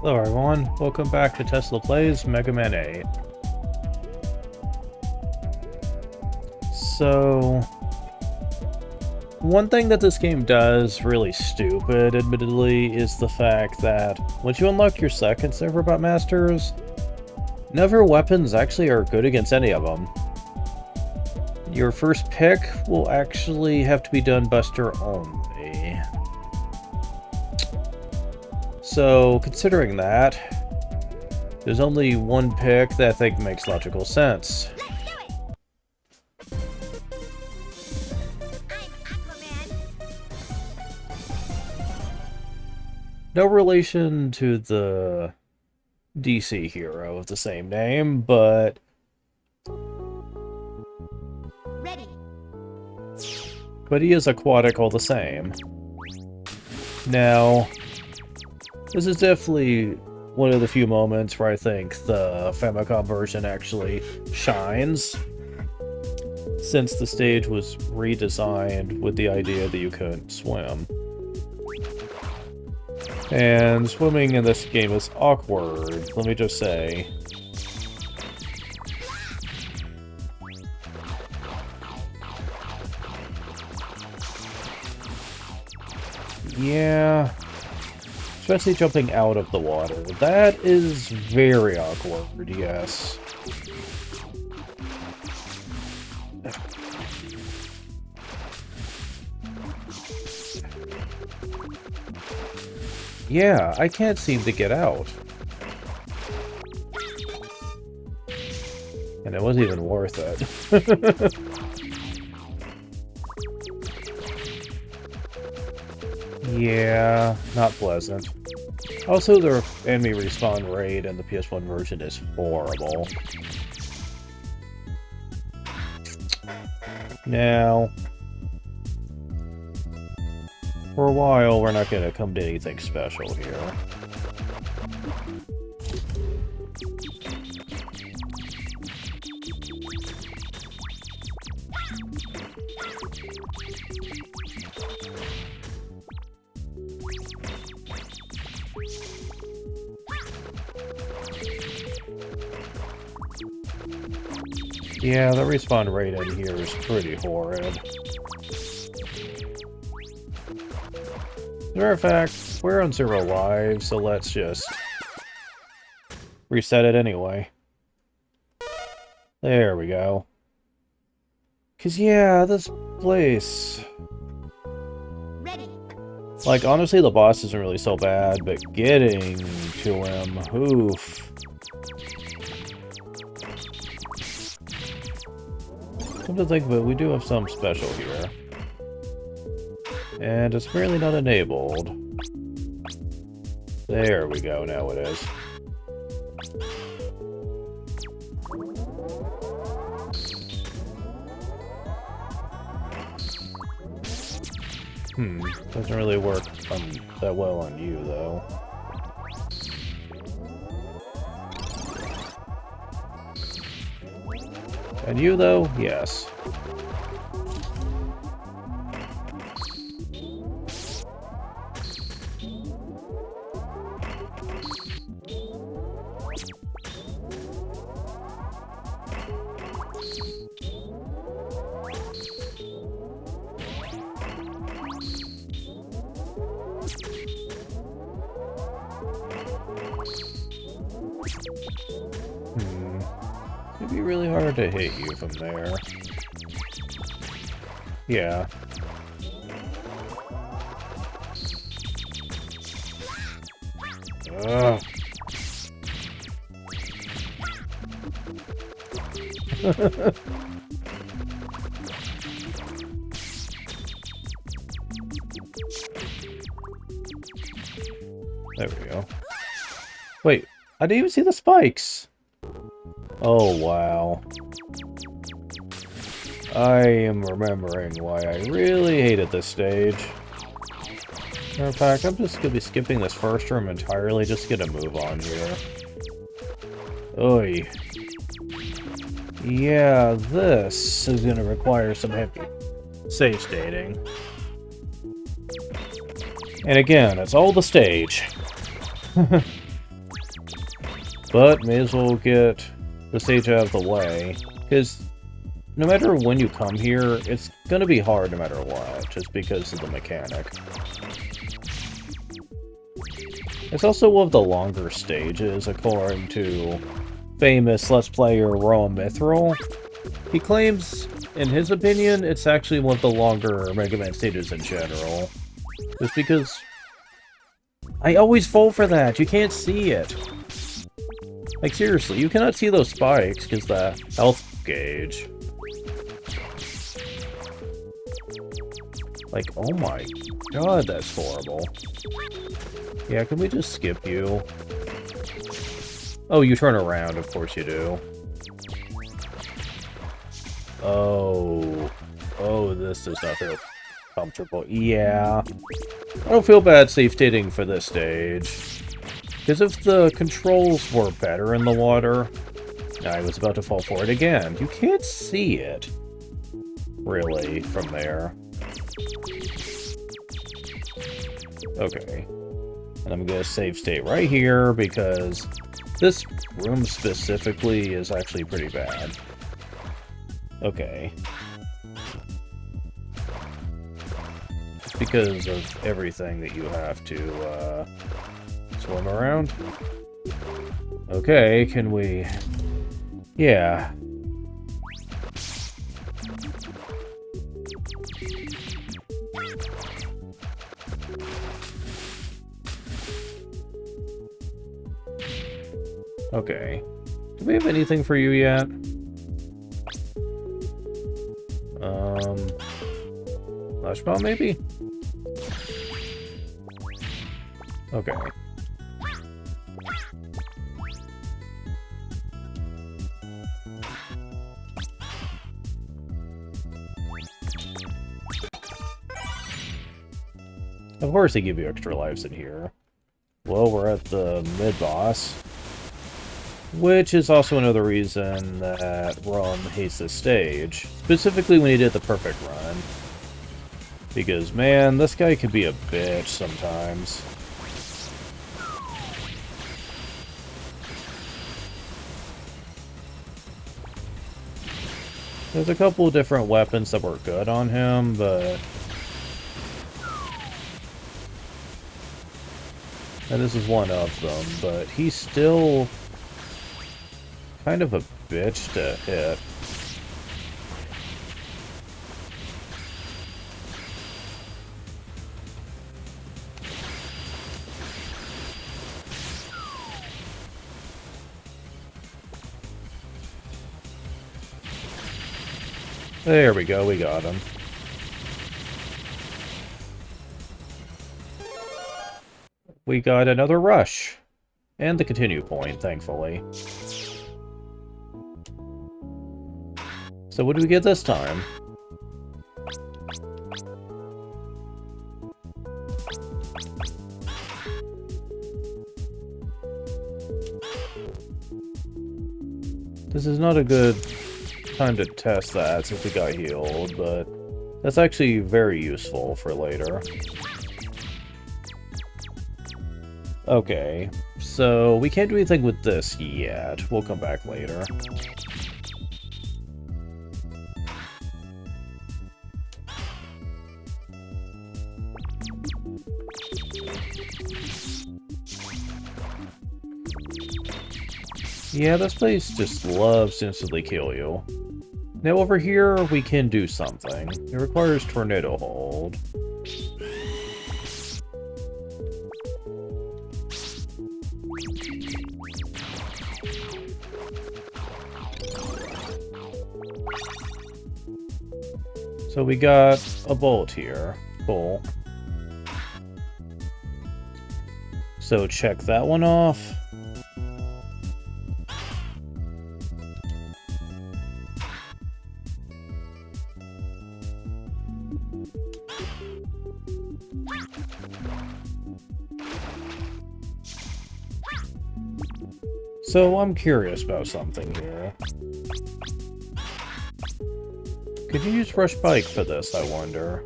Hello everyone, welcome back to Tesla Plays Mega Man 8. So, one thing that this game does really stupid, admittedly, is the fact that once you unlock your second Silverbot Masters, none of your weapons actually are good against any of them. Your first pick will actually have to be done Buster only. So, considering that, there's only one pick that I think makes logical sense. No relation to the DC hero of the same name, but... Ready. But he is aquatic all the same. Now, this is definitely one of the few moments where I think the Famicom version actually shines, since the stage was redesigned with the idea that you couldn't swim. And swimming in this game is awkward, let me just say. Yeah, especially jumping out of the water. That is very awkward, yes. Yeah, I can't seem to get out. And it wasn't even worth it. Yeah, not pleasant. Also, the enemy respawn rate in the PS1 version is horrible. Now, for a while, we're not going to come to anything special here. Yeah, the respawn rate in here is pretty horrid. As a matter of fact, we're on 0 lives, so let's just reset it anyway. There we go. 'Cause yeah, this place... Ready. Like, honestly, the boss isn't really so bad, but getting to him, oof. Come to think of it, we do have some special here. And it's apparently not enabled. There we go, now it is. Doesn't really work that well on you, though. And you, though? Yes. It'd be really hard to hit you from there. Yeah. Ugh. There we go. Wait, I didn't even see the spikes! Oh, wow. I am remembering why I really hated this stage. In fact, I'm just gonna be skipping this first room entirely just to get a move on here. Oy. Yeah, this is gonna require some heavy save stating. And again, it's all the stage. But may as well get the stage out of the way, because no matter when you come here, it's gonna be hard no matter what, just because of the mechanic. It's also one of the longer stages, according to famous Let's Player Roam Mithril. He claims, in his opinion, it's actually one of the longer Mega Man stages in general. Just because I always fall for that, you can't see it. Like seriously, you cannot see those spikes because the health gauge. Like, oh my god, that's horrible. Yeah, can we just skip you? Oh, you turn around, of course you do. Oh. Oh, this does not feel comfortable. Yeah. I don't feel bad safe stating for this stage. Because if the controls were better in the water, I was about to fall for it again. You can't see it, really, from there. Okay. And I'm gonna save state right here, because this room specifically is actually pretty bad. Okay. Because of everything that you have to, swim around. Okay, can we... Yeah. Okay. Do we have anything for you yet? Flash bomb, maybe? Okay. Of course they give you extra lives in here. Well, we're at the mid-boss. Which is also another reason that Rum hates this stage. Specifically when he did the perfect run. Because, man, this guy could be a bitch sometimes. There's a couple of different weapons that were good on him, but... And this is one of them, but he's still... kind of a bitch to hit. There we go, we got him. We got another rush. And the continue point, thankfully. So what do we get this time? This is not a good time to test that since we got healed, but that's actually very useful for later. Okay, so we can't do anything with this yet. We'll come back later. Yeah, this place just loves to instantly kill you. Now over here, we can do something. It requires tornado hold. So we got a bolt here. Cool. So check that one off. So I'm curious about something here. Could you use Rush Bike for this, I wonder?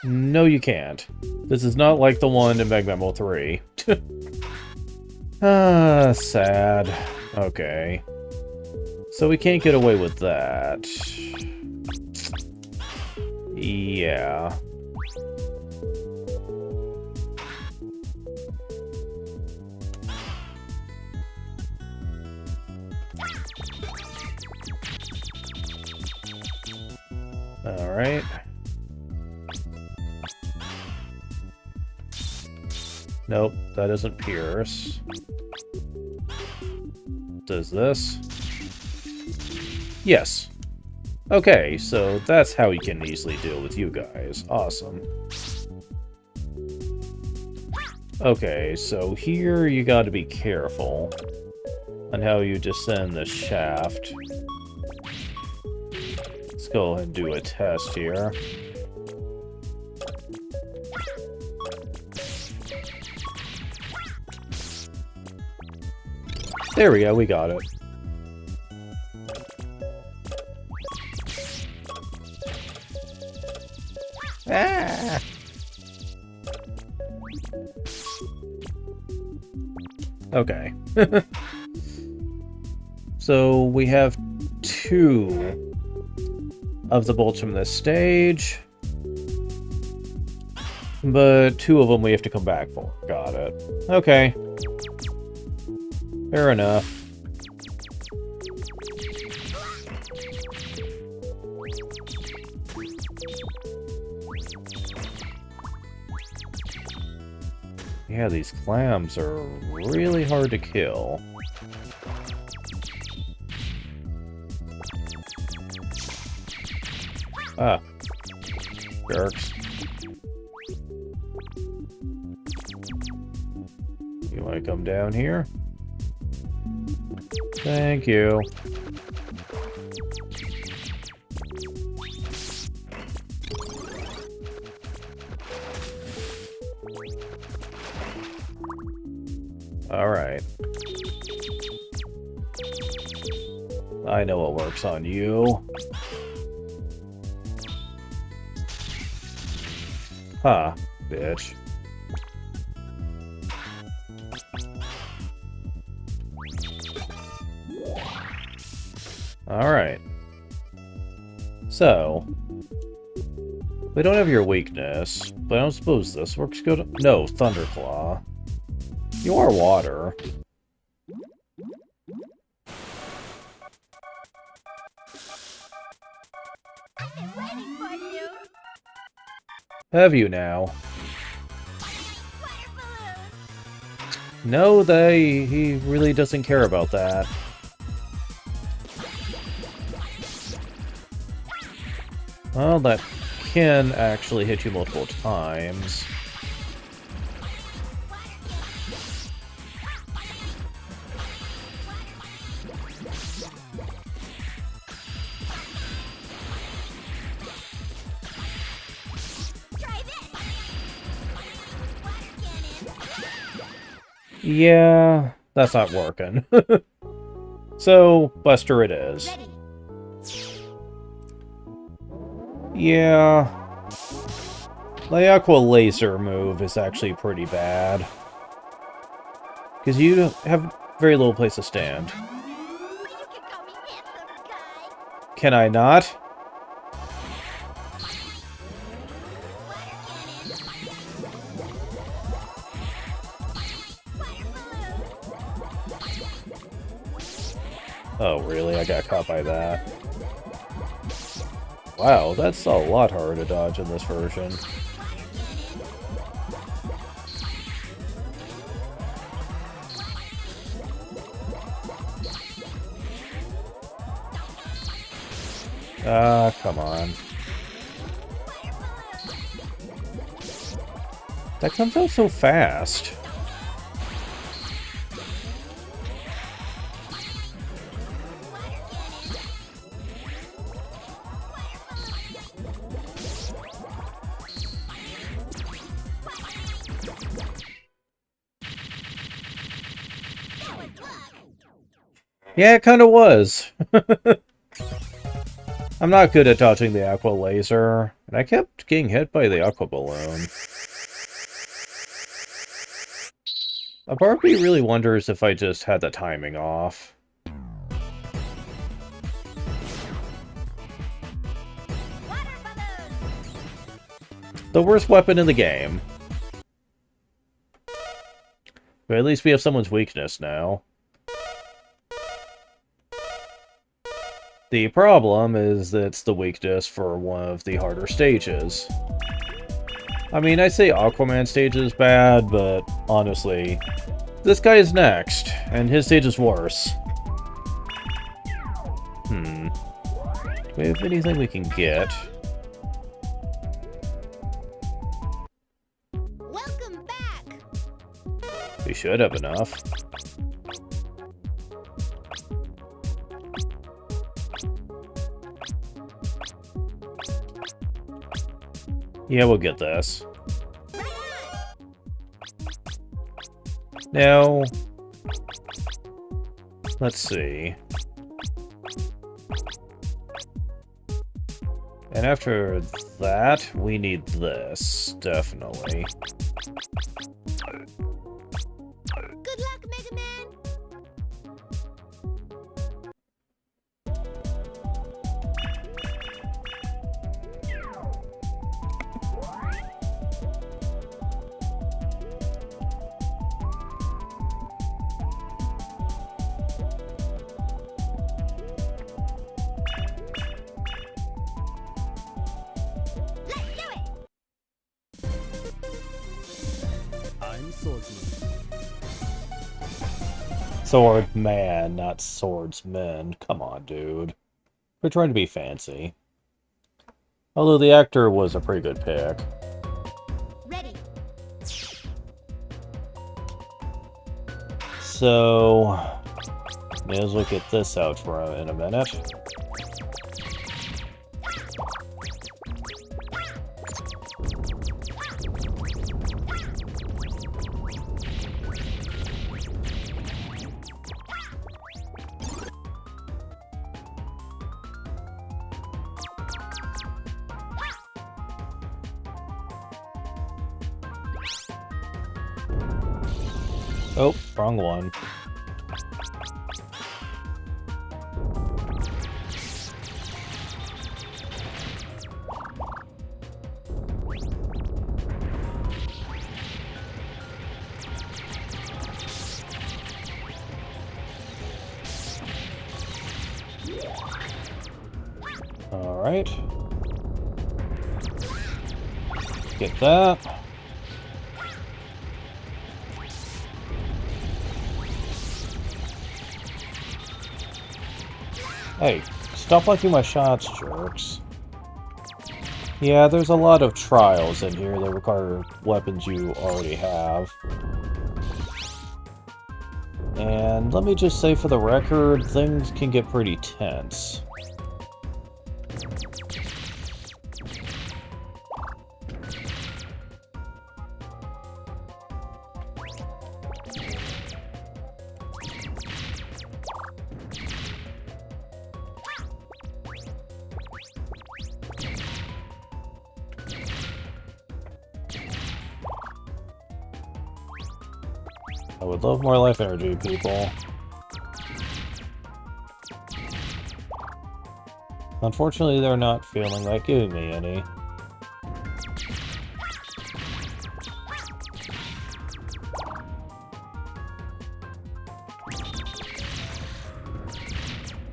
No, you can't. This is not like the one in MM8 3. Ah, sad. Okay. So we can't get away with that. Yeah. Alright. Nope, that isn't Pierce. Does this? Yes. Okay, so that's how you can easily deal with you guys. Awesome. Okay, so here you gotta be careful on how you descend the shaft. Let's go ahead and do a test here. There we go, we got it. Ah! Okay. So we have 2 of the bolts from this stage, but 2 of them we have to come back for. Got it. Okay. Fair enough. Yeah, these clams are really hard to kill. Ah. Jerks. You want to come down here? Thank you. Alright. I know what works on you. Huh, bitch. Alright. So, we don't have your weakness, but I don't suppose this works good. No, Thunderclaw. You are water. I've been waiting for you. Have you now? Water balloon. No, he really doesn't care about that. Well, that can actually hit you multiple times. Try this. Water cannon. Yeah, that's not working. So, Buster it is. Ready. Yeah. The Aqua Laser move is actually pretty bad. Because you have very little place to stand. You can call me handsome guy. Can I not? Oh, really? I got caught by that. Wow, that's a lot harder to dodge in this version. Ah, come on. That comes out so fast. Yeah, it kind of was. I'm not good at dodging the Aqua Laser. And I kept getting hit by the aqua balloon. A part of me really wonders if I just had the timing off. The worst weapon in the game. But at least we have someone's weakness now. The problem is that it's the weakness for one of the harder stages. I mean, I say Aquaman stage is bad, but honestly, this guy is next, and his stage is worse. Do we have anything we can get? Welcome back. We should have enough. Yeah, we'll get this. Now, let's see. And after that, we need this, definitely. Good luck, Mega Man. Sword man, not swordsman. Come on, dude. We're trying to be fancy. Although the actor was a pretty good pick. Ready. So, may as well get this out for in a minute. Oh, wrong one. All right. Get that. Hey, stop liking my shots, jerks. Yeah, there's a lot of trials in here that require weapons you already have. And let me just say for the record, things can get pretty tense. I would love more life energy, people. Unfortunately, they're not feeling like giving me any.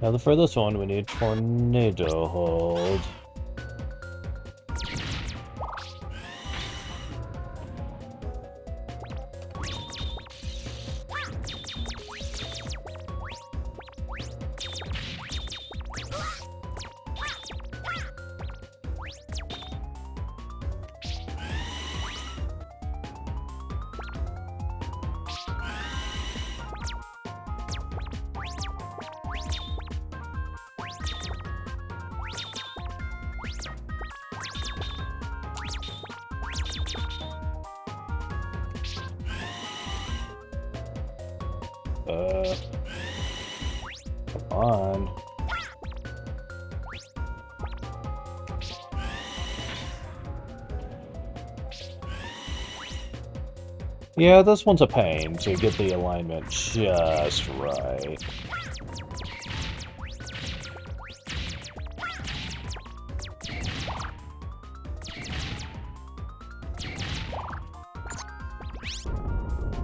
Now, for this one, we need Tornado Hold. Come on. Yeah, this one's a pain to get the alignment just right.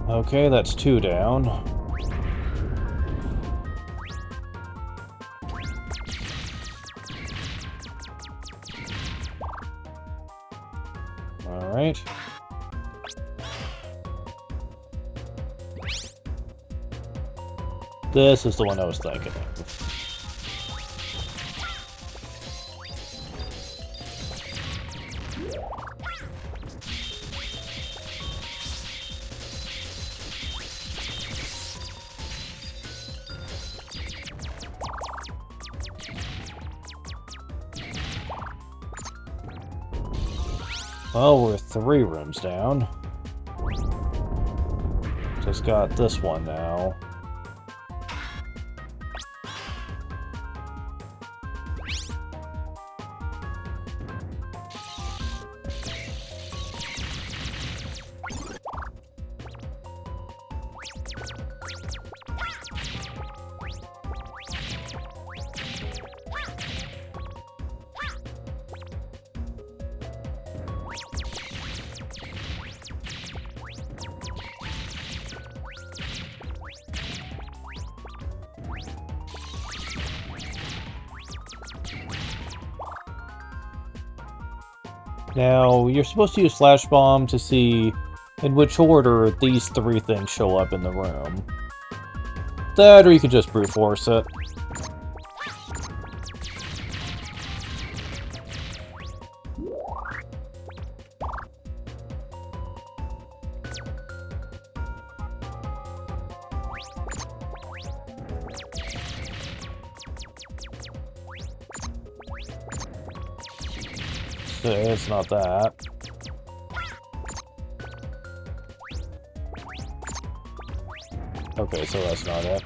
Okay, that's 2 down. Alright. This is the one I was thinking of. Well, we're 3 rooms down. Just got this one now. Now, you're supposed to use Flash Bomb to see in which order these 3 things show up in the room. That, or you could just brute force it. It's not that. Okay, so that's not it.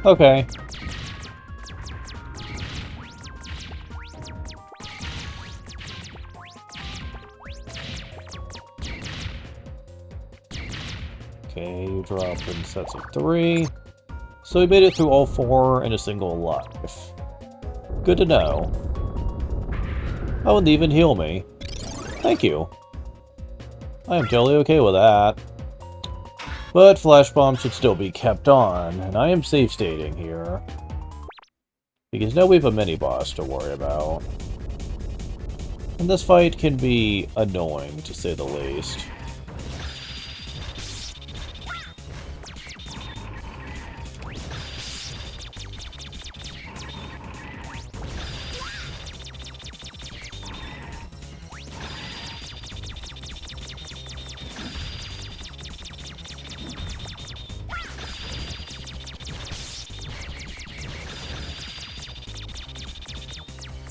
Okay. Okay, you drop in sets of 3. So we made it through all 4 in a single life. Good to know. Oh, and they even heal me. Thank you. I am totally okay with that. But Flash Bomb should still be kept on, and I am safe stating here. Because now we have a mini-boss to worry about. And this fight can be annoying, to say the least.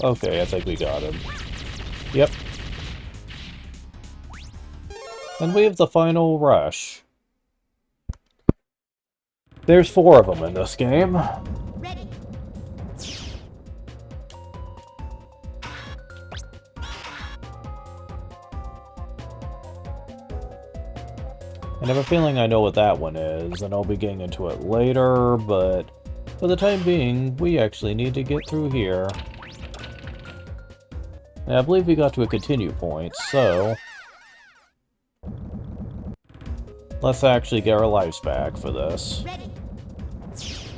Okay, I think we got him. Yep. And we have the final rush. There's 4 of them in this game. Ready. I have a feeling I know what that one is, and I'll be getting into it later, but for the time being, we actually need to get through here. And I believe we got to a continue point, so let's actually get our lives back for this. Ready.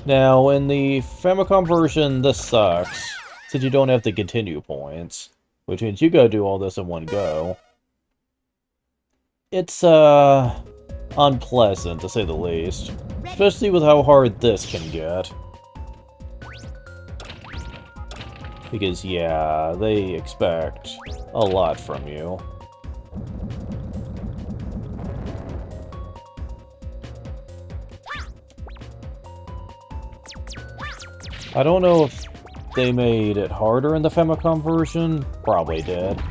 Now, in the Famicom version, this sucks, since you don't have the continue points, which means you gotta do all this in one go. It's, unpleasant, to say the least, especially with how hard this can get. Because, yeah, they expect a lot from you. I don't know if they made it harder in the Famicom version. Probably did.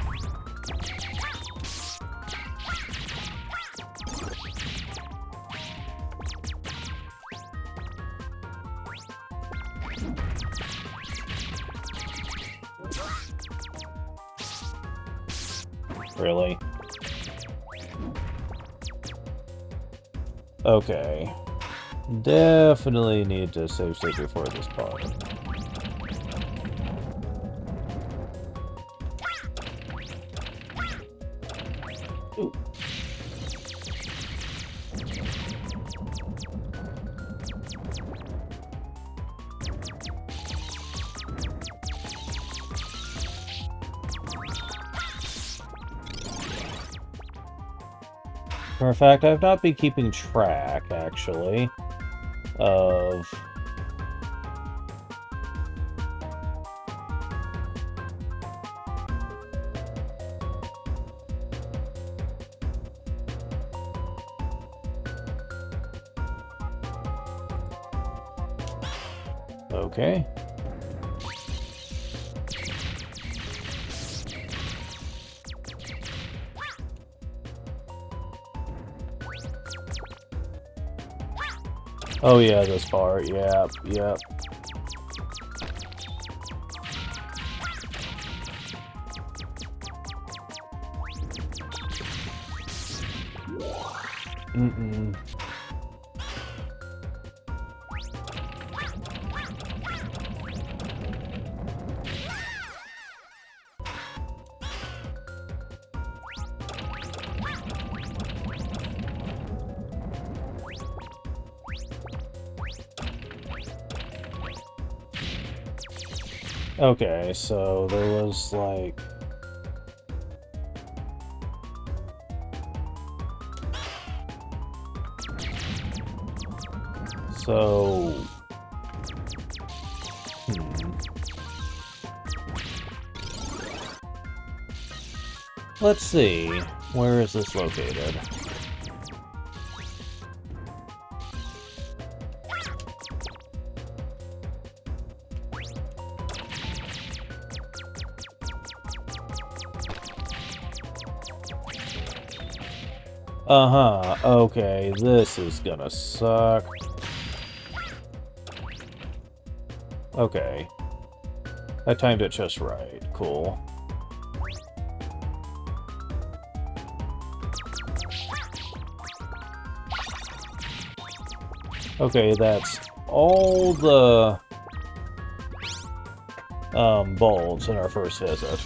Really? Okay. Definitely need to save state before this part. Ooh. For a fact, I've not been keeping track, actually, of... Okay. Oh yeah, this part. Yep, yep. Mm-mm. Okay, so there was, like... So... Let's see. Where is this located? Uh-huh, okay, this is gonna suck. Okay. I timed it just right. Cool. Okay, that's all the bulbs in our first visit.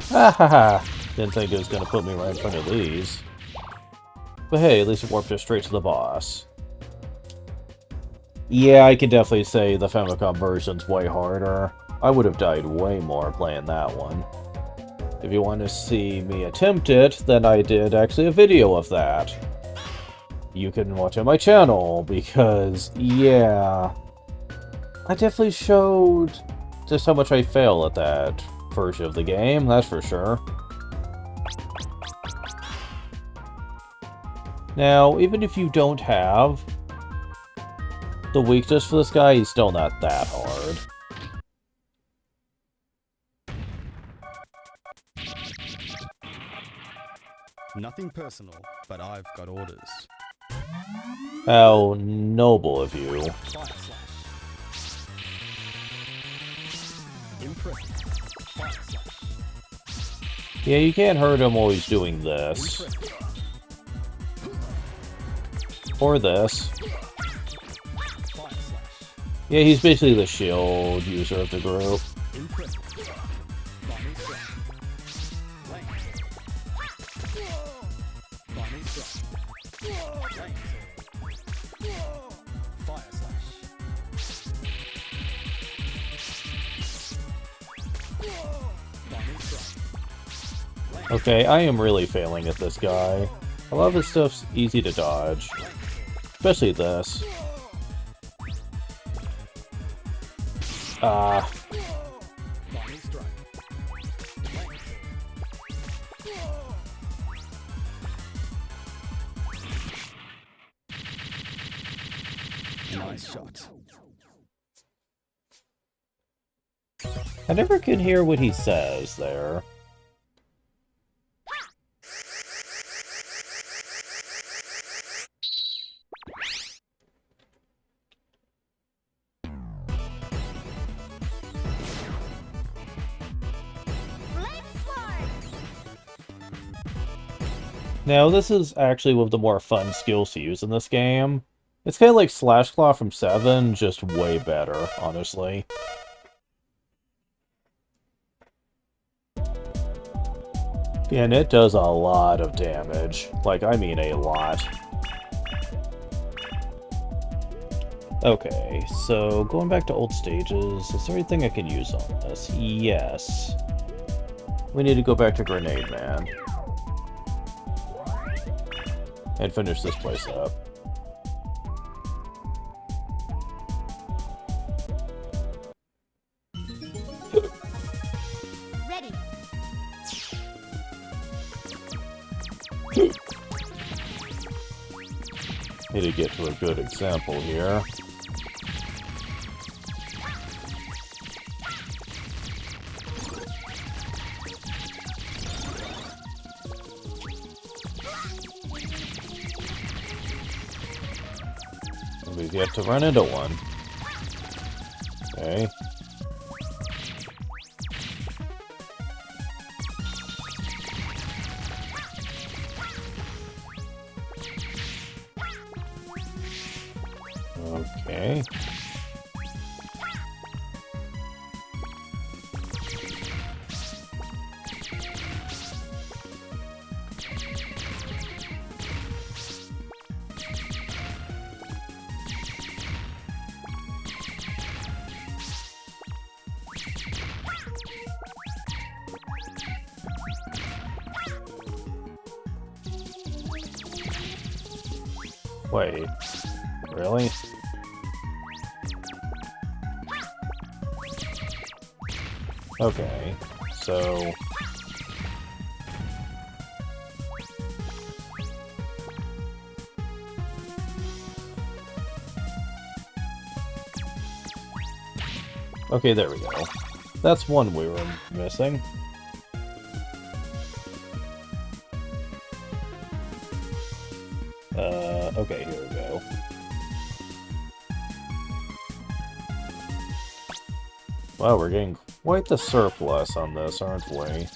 Ha ha ha! Didn't think it was gonna put me right in front of these. But hey, at least it warped us straight to the boss. Yeah, I can definitely say the Famicom version's way harder. I would have died way more playing that one. If you want to see me attempt it, then I did actually a video of that. You can watch on my channel, because, yeah... I definitely showed just how much I fail at that version of the game, that's for sure. Now, even if you don't have the weakness for this guy, he's still not that hard. Nothing personal, but I've got orders. How noble of you. Fire slash. Impressive. Fire slash. Yeah, you can't hurt him while he's doing this. Impressive. Or this. Fire slash. Yeah, he's basically the shield user of the group. Impressive. Bombing strike. Length. Bombing strike. Length. Fire slash. Bombing strike. Okay, I am really failing at this guy. A lot of his stuff's easy to dodge. Especially this. Bombing strike. Nice shot. I never can hear what he says there. Now, this is actually one of the more fun skills to use in this game. It's kind of like Slash Claw from 7, just way better, honestly. And it does a lot of damage. Like, I mean a lot. Okay, so going back to old stages, is there anything I can use on this? Yes. We need to go back to Grenade Man. And finish this place up. Ready. Need to get to a good example here. We've yet to run into one. Okay. Okay. Wait. Really? Okay, so... Okay, there we go. That's one we were missing. Okay, here we go. Wow, we're getting quite the surplus on this, aren't we?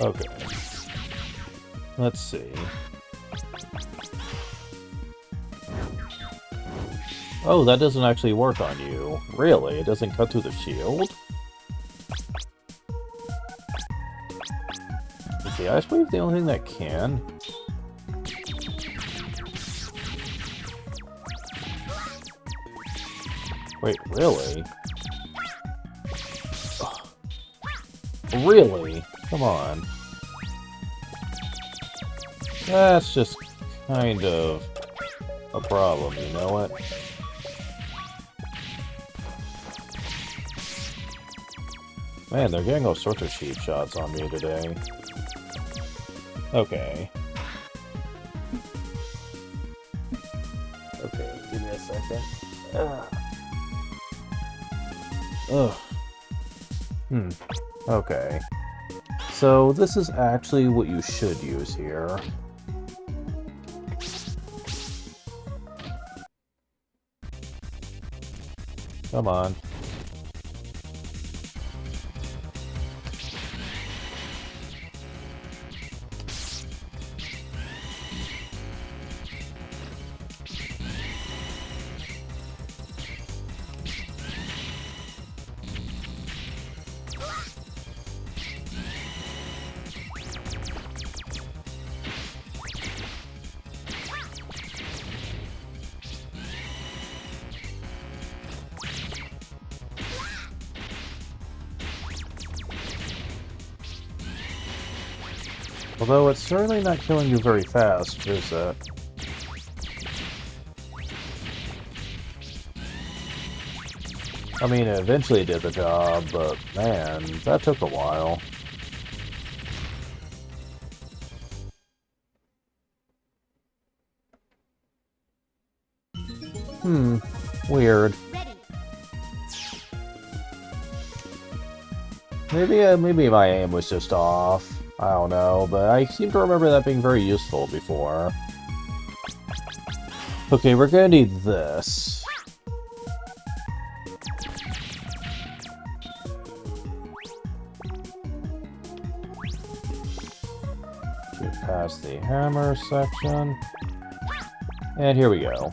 Okay. Let's see. Oh, that doesn't actually work on you. Really? It doesn't cut through the shield? Is the Ice Wave the only thing that can? Wait, really? Ugh. Really? Come on. That's just kind of a problem, you know what? Man, they're getting all sorts of cheap shots on me today. Okay. Okay, give me a second. Ugh. Okay. So, this is actually what you should use here. Come on. Although it's certainly not killing you very fast, is it? I mean, it eventually did the job, but man, that took a while. Weird. Maybe my aim was just off. I don't know, but I seem to remember that being very useful before. Okay, we're gonna need this. Get past the hammer section. And here we go.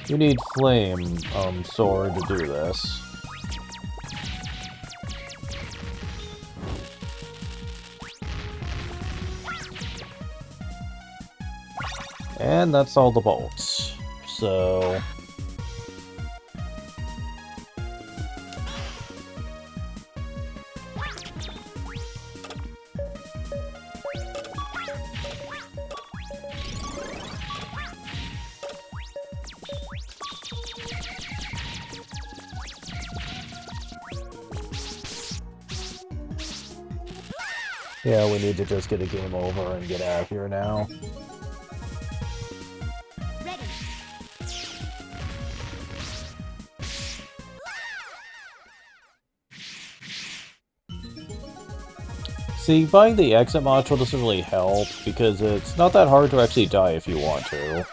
You need flame sword to do this. And that's all the bolts. So... yeah, we need to just get a game over and get out of here now. See, buying the exit module doesn't really help, because it's not that hard to actually die if you want to.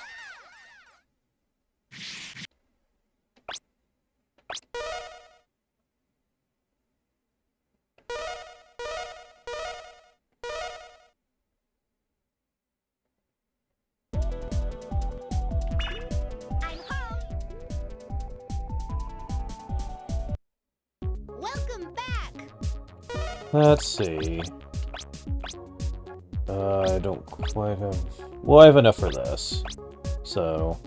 I'm home. Welcome back. Let's see. I don't quite have... Well, I have enough for this. So...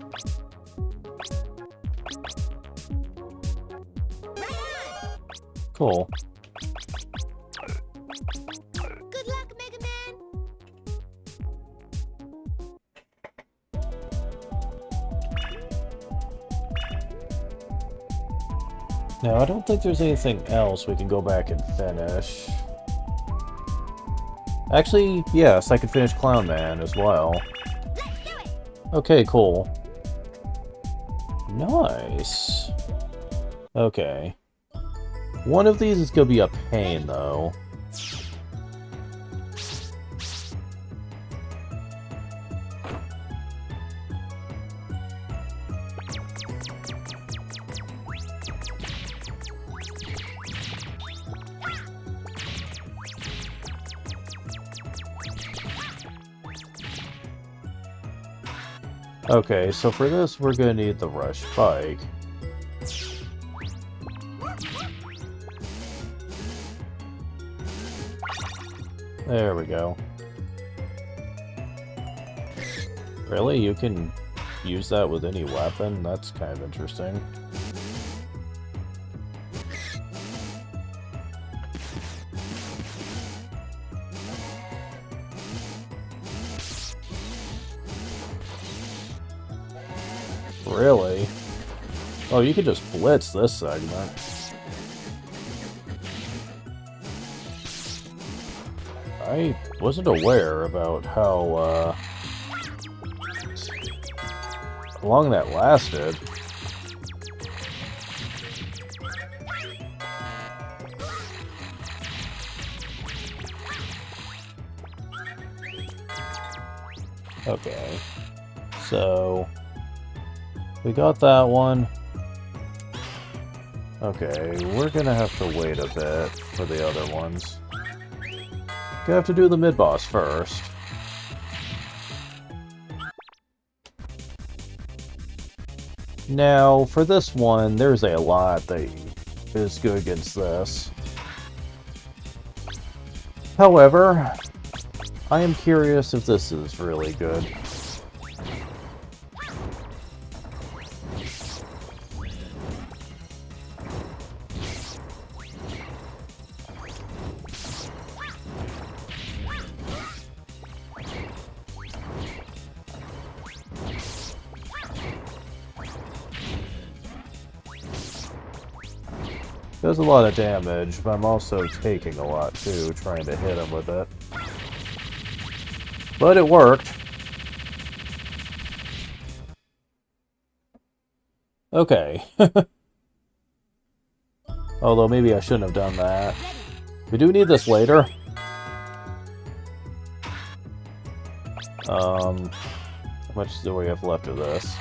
Cool. Good luck, Mega Man. Now, I don't think there's anything else we can go back and finish. Actually, yes, I could finish Clown Man as well. Let's do it. Okay, cool. Nice. Okay. One of these is gonna be a pain, though. Okay, so for this, we're gonna need the rush bike. There we go. Really? You can use that with any weapon? That's kind of interesting. Really? Oh, you could just blitz this segment. I wasn't aware about how long that lasted. Okay, so we got that one. Okay, we're gonna have to wait a bit for the other ones. Gonna have to do the mid-boss first. Now, for this one, there's a lot that is good against this. However, I am curious if this is really good. Does a lot of damage, but I'm also taking a lot too, trying to hit him with it. But it worked. Okay. Although maybe I shouldn't have done that. We do need this later. How much do we have left of this?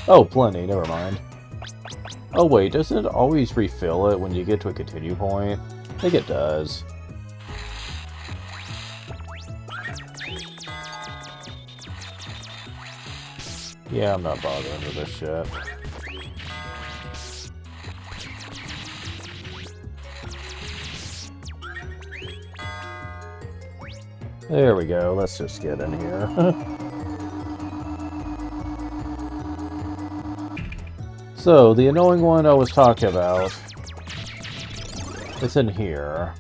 Oh, plenty, never mind. Oh wait, doesn't it always refill it when you get to a continue point? I think it does. Yeah, I'm not bothering with this shit. There we go, let's just get in here. So, the annoying one I was talking about, it's in here.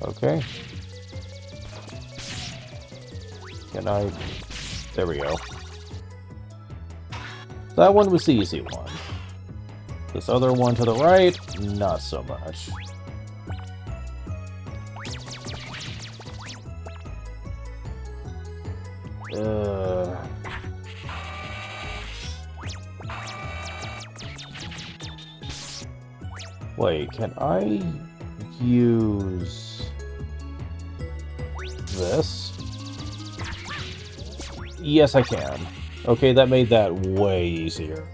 Okay. Can I... There we go. That one was the easy one. This other one to the right, not so much. Wait, can I use this? Yes, I can. Okay, that made that way easier.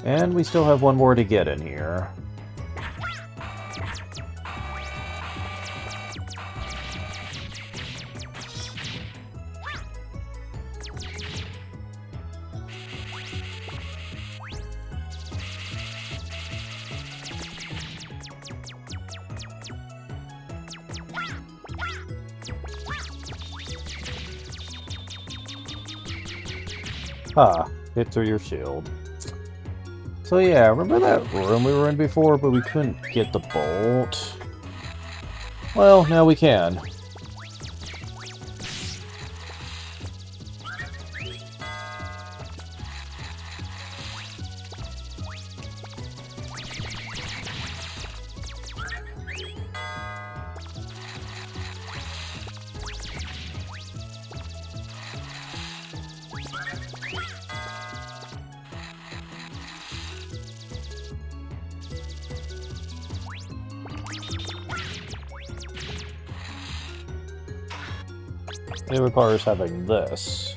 And we still have one more to get in here. Ha, hit through your shield. So yeah, remember that room we were in before, but we couldn't get the bolt? Well, now we can. It requires having this.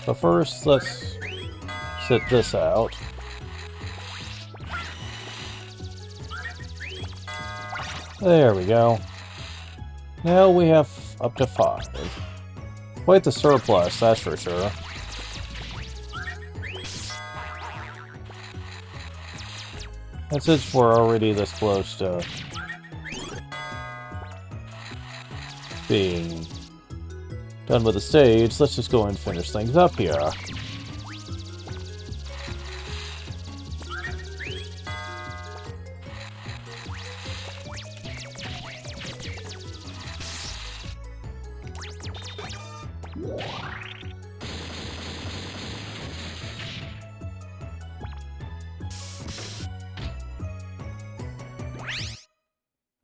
But first, let's sit this out. There we go. Now we have up to 5. Quite the surplus, that's for sure. And since we're already this close to being done with the stage, let's just go and finish things up here.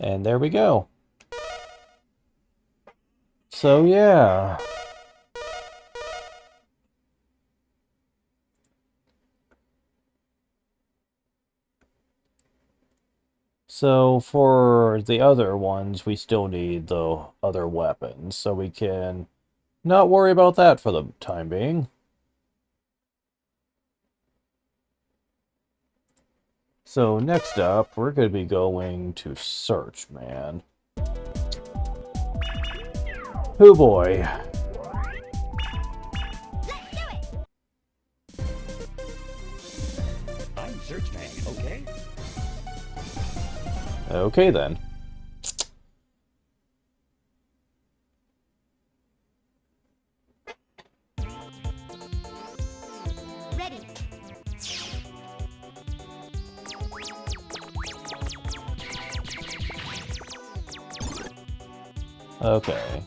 And there we go. So yeah. So for the other ones, we still need the other weapons, so we can not worry about that for the time being. So next up, we're going to be going to Search, man. Oh boy. I'm Search Man, okay? Okay then. Ready. Okay.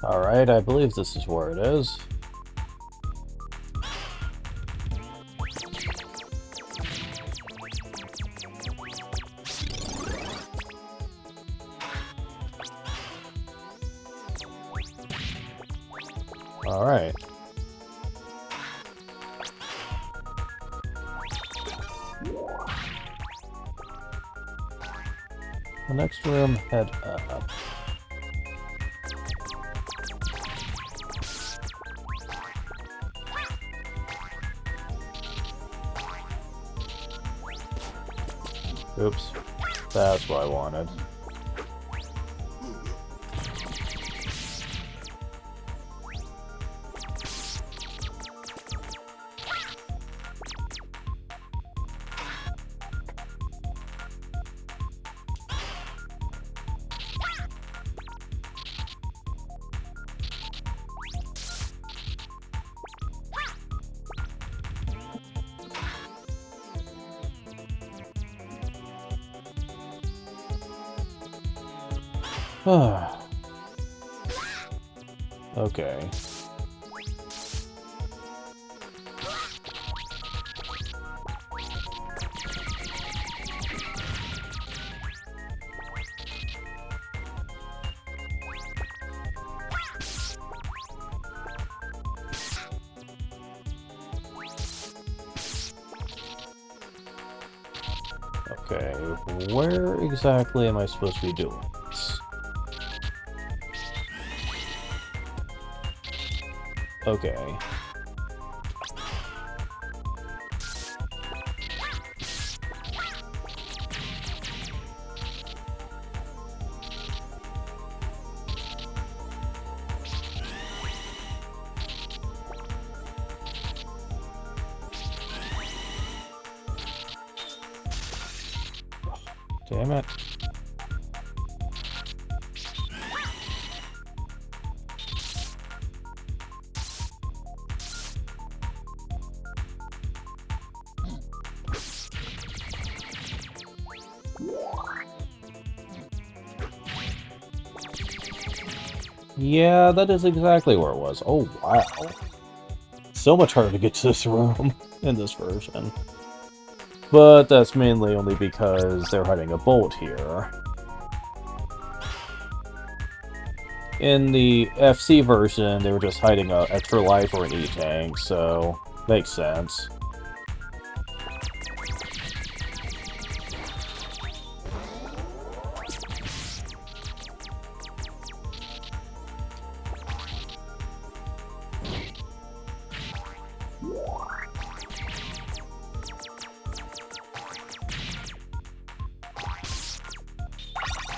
Alright, I believe this is where it is. Alright. The next room, head up. Oops. That's what I wanted. Okay. Okay, where exactly am I supposed to be doing this? Okay. Damn it. Yeah, that is exactly where it was. Oh, wow. So much harder to get to this room in this version. But that's mainly only because they're hiding a bolt here. In the FC version, they were just hiding an extra life or an E-tank, so makes sense.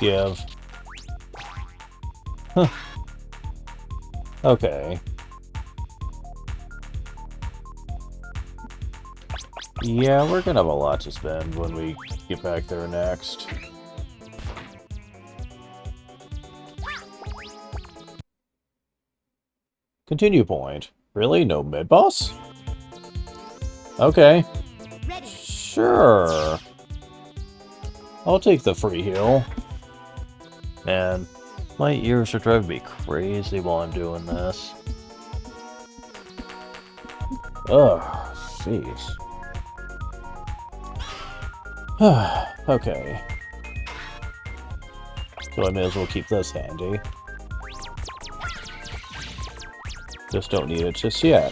Give. Huh. Okay. Yeah, we're gonna have a lot to spend when we get back there next. Continue point. Really? No mid-boss? Okay. Ready. Sure. I'll take the free heal. Man, my ears are driving me crazy while I'm doing this. Ugh, jeez. Okay. So I may as well keep this handy. Just don't need it just yet.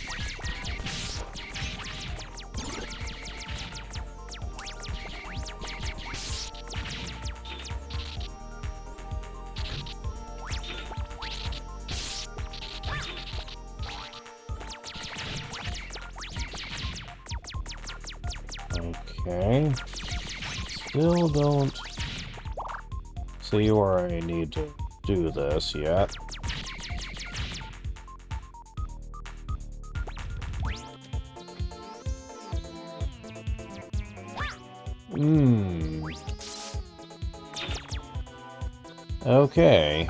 Okay. Still don't see where I need to do this yet. Okay.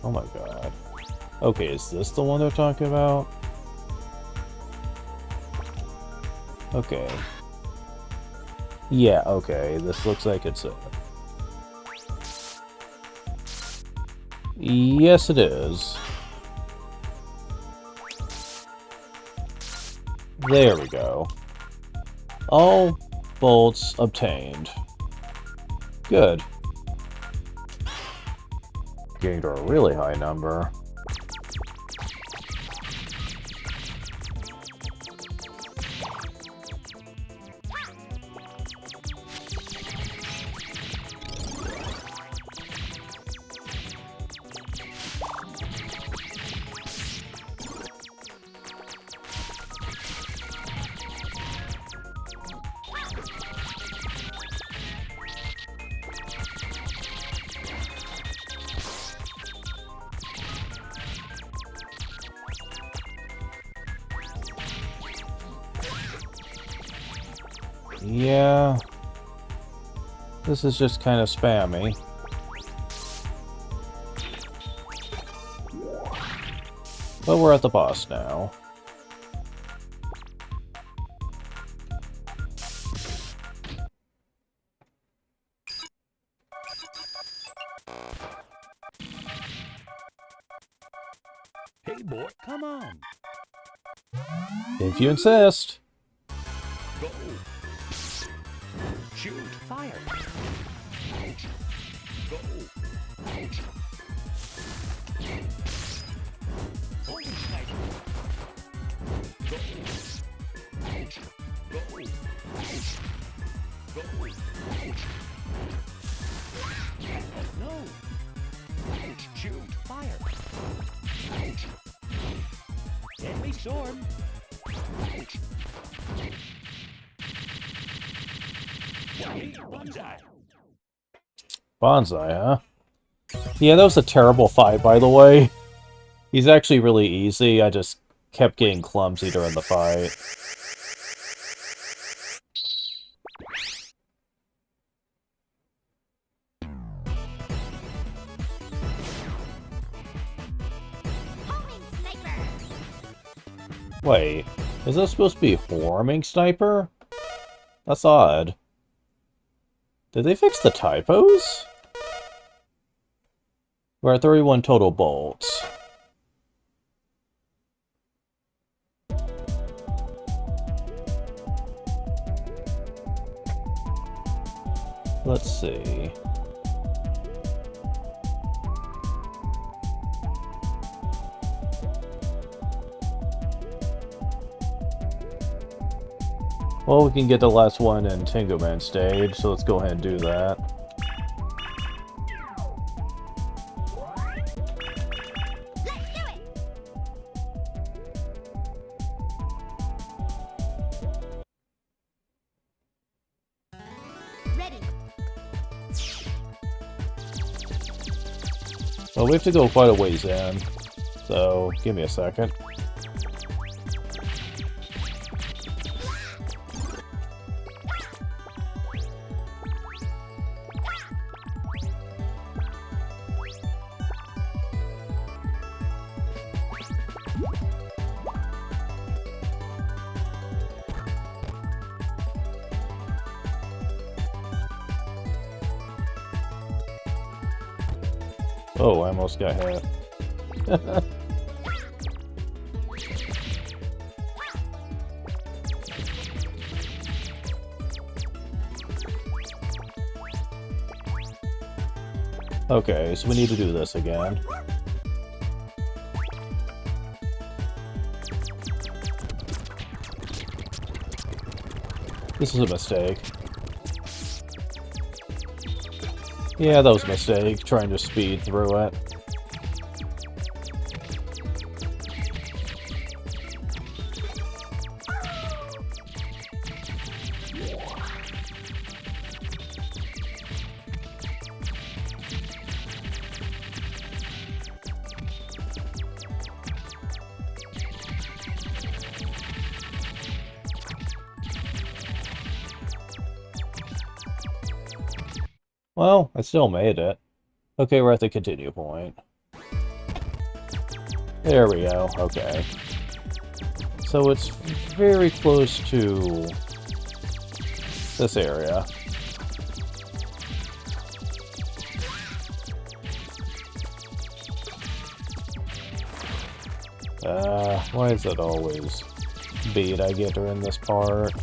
Oh my god. Okay, is this the one they're talking about? Okay. Yeah, okay, this looks like it's it. Yes, it is. There we go. All bolts obtained. Good. Getting to a really high number. Yeah. This is just kind of spammy. But we're at the boss now. Hey, boy, come on. If you insist. Go. Shoot. Fire. Go. Holy sniper. Go. Go. Go. No. Shoot. Fire. Deadly storm. Bonsai. Bonsai, huh? Yeah, that was a terrible fight, by the way. He's actually really easy, I just kept getting clumsy during the fight. Homing sniper. Wait, is that supposed to be Homing Sniper? That's odd. Did they fix the typos? We're at 31 total bolts. Let's see. Well, we can get the last one in Tango Man stage, so let's go ahead and do that. Let's do it. Ready. Well, we have to go quite a ways in, so give me a second. Oh, I almost got hit. Okay, so we need to do this again. This is a mistake. Yeah, that was a mistake, trying to speed through it. Well, I still made it. Okay, we're at the continue point. There we go, okay. So it's very close to this area. Why is it always beat I get during this part?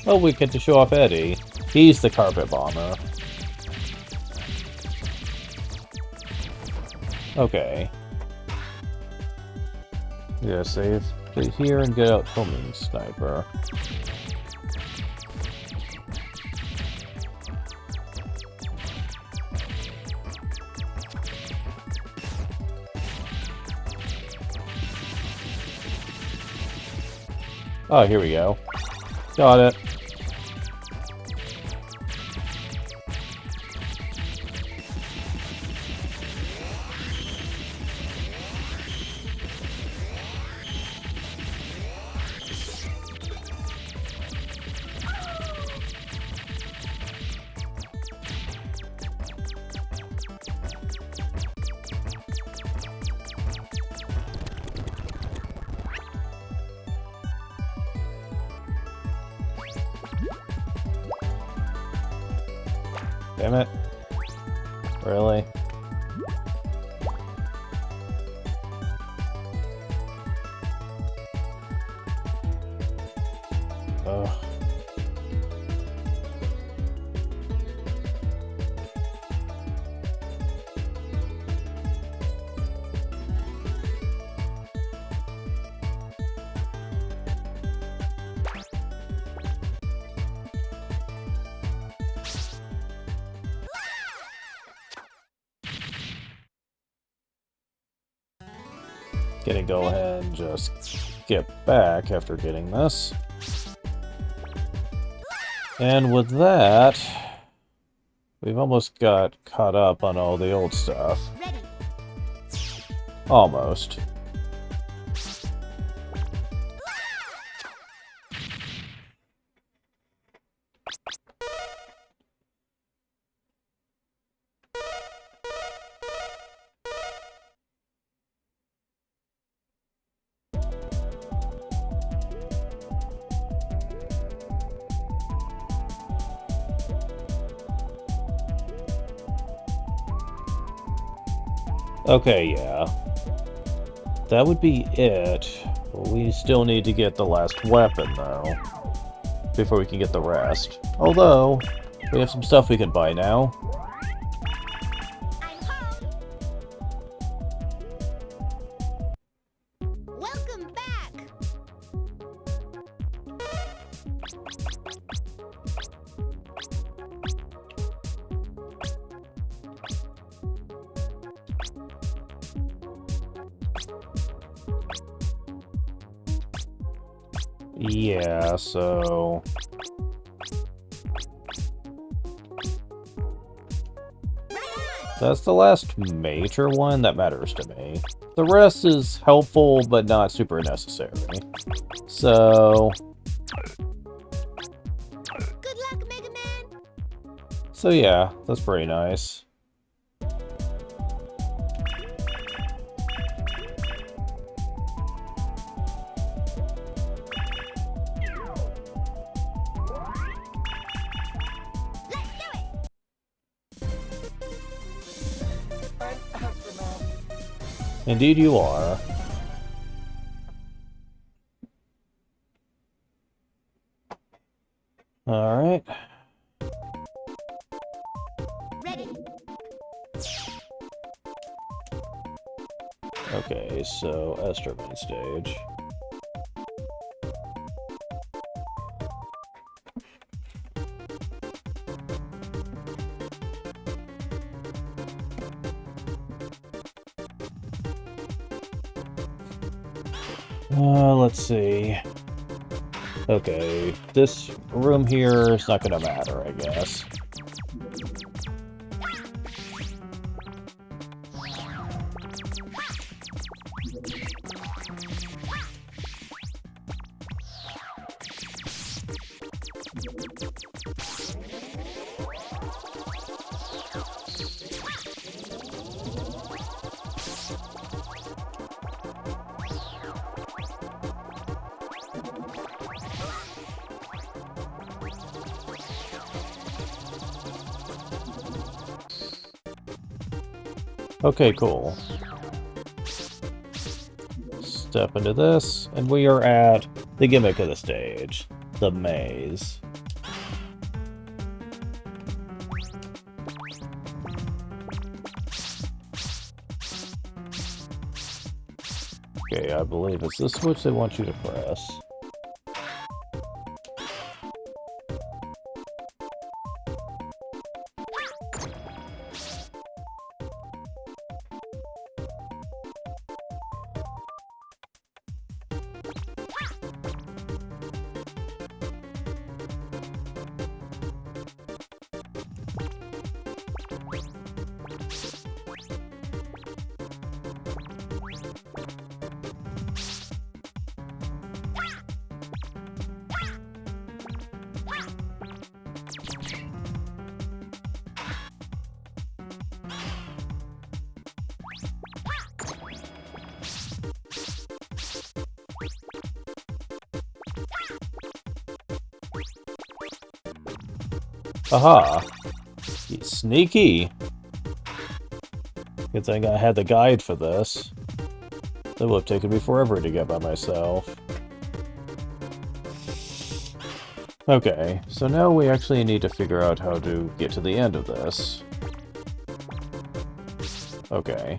Oh, we get to show off Eddie. He's the carpet bomber. Okay. Yeah, save here and get out homing sniper. Oh, here we go. Got it. Damn it. Really? Ugh. Gonna go ahead and just get back after getting this. And with that, we've almost got caught up on all the old stuff. Ready. Almost. Okay, yeah. That would be it. We still need to get the last weapon, though, before we can get the rest. Although, we have some stuff we can buy now. I'm home. Welcome back. Yeah, so... that's the last major one that matters to me. The rest is helpful, but not super necessary. So... Good luck, Mega Man. so yeah, that's pretty nice. Indeed you are. Alright. Ready. Okay, so Esther main stage. Let's see. Okay, this room here is not gonna matter, I guess. Okay, cool. Step into this, and we are at the gimmick of the stage, the maze. Okay, I believe it's this switch they want you to press. Aha! He's sneaky! Good thing I had the guide for this. That would have taken me forever to get by myself. Okay, so now we actually need to figure out how to get to the end of this. Okay.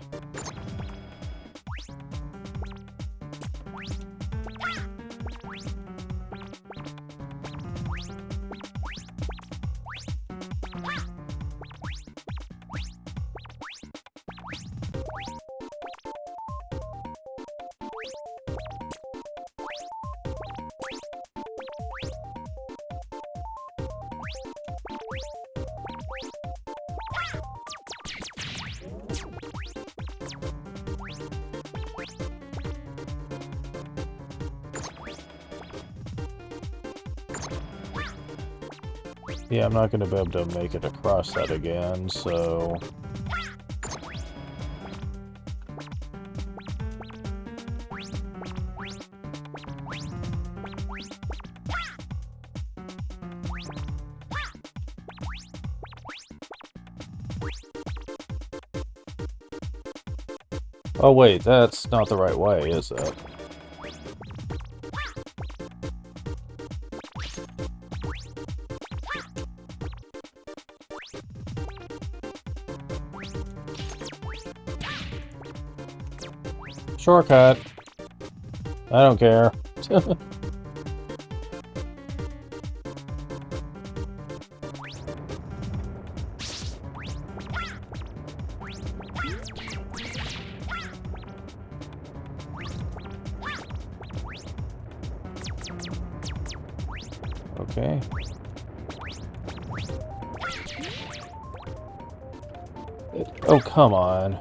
Yeah, I'm not going to be able to make it across that again, so... Oh wait, that's not the right way, is it? Shortcut. I don't care. Okay. Oh, come on.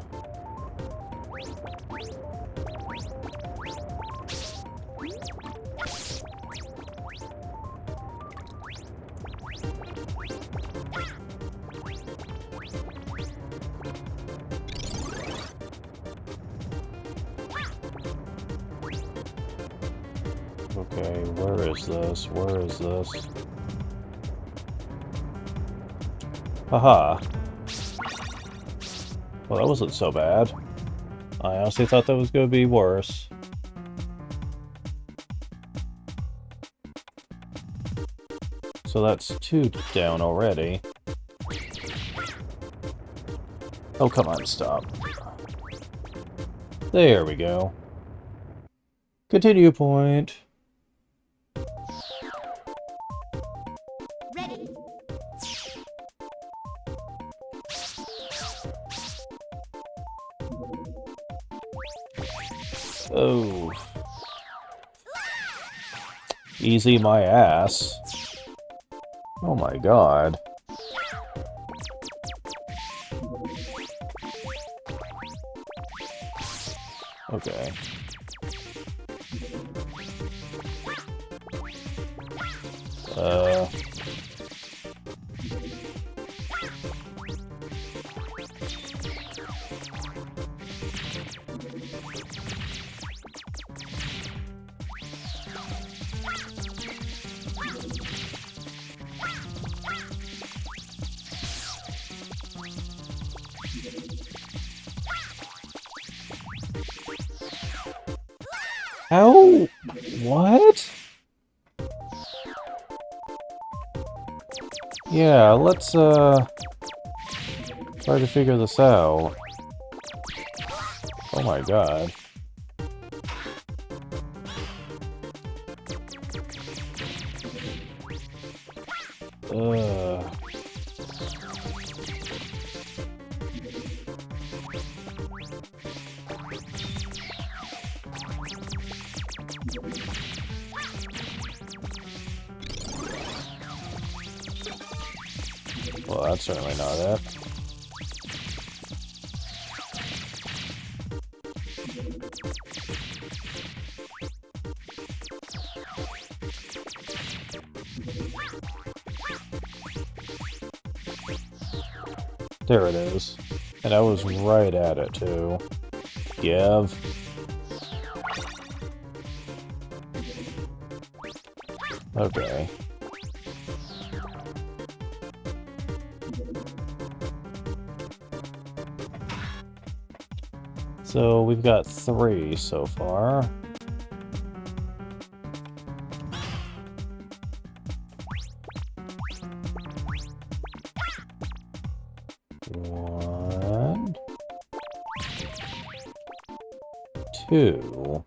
Okay, where is this? Where is this? Haha. Well, that wasn't so bad. I honestly thought that was going to be worse. So that's 2 down already. Oh, come on, stop. There we go. Continue point. Ready? Oh. Easy my ass. Oh my god. Okay. How? What? Yeah, let's, try to figure this out. Oh my god. Ugh. Well, that's certainly not it. There it is. And I was right at it, too. Give. Okay. So we've got 3 so far. One, 2.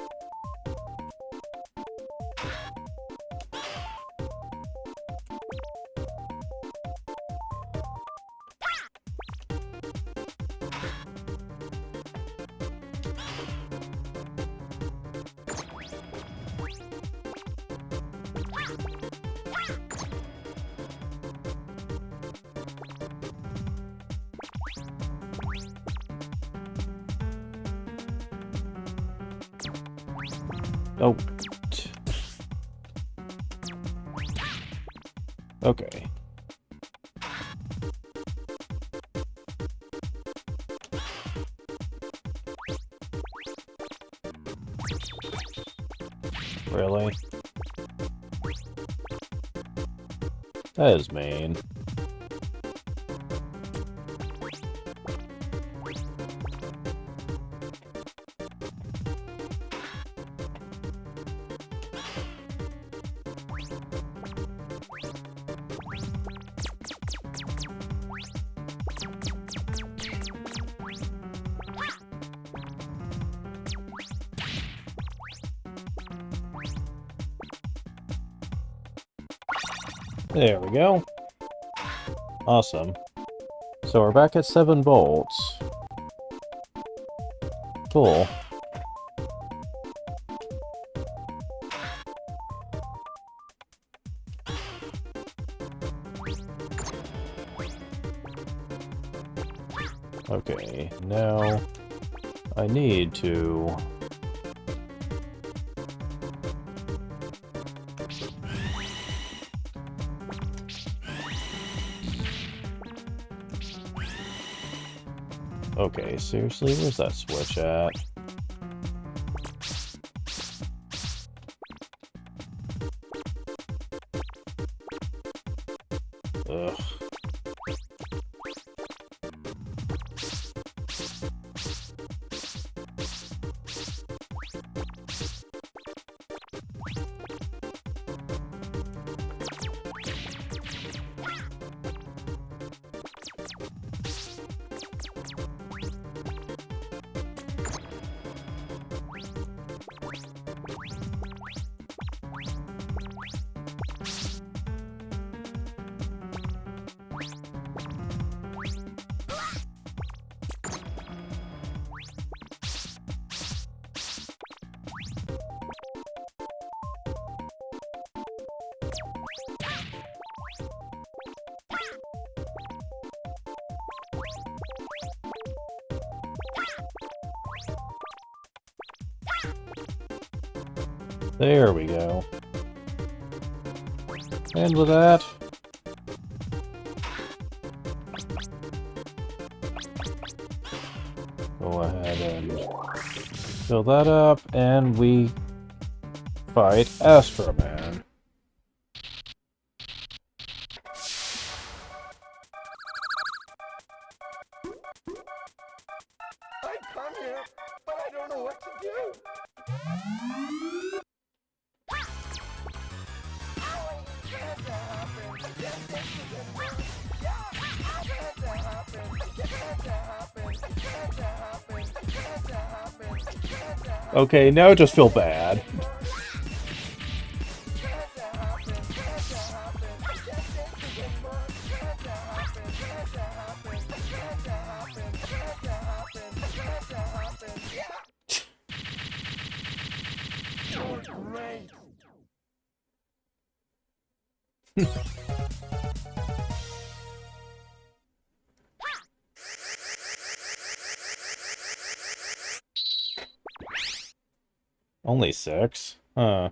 Oh. Okay. Really? That is mean. There we go. Awesome. So we're back at 7 bolts. Cool. Okay, now I need to... Okay, seriously, where's that switch at? Ugh. There we go. And with that... go ahead and fill that up, and we fight Astro Man. I come here, but I don't know what to do. Okay, now I just feel bad. Only 6? Huh.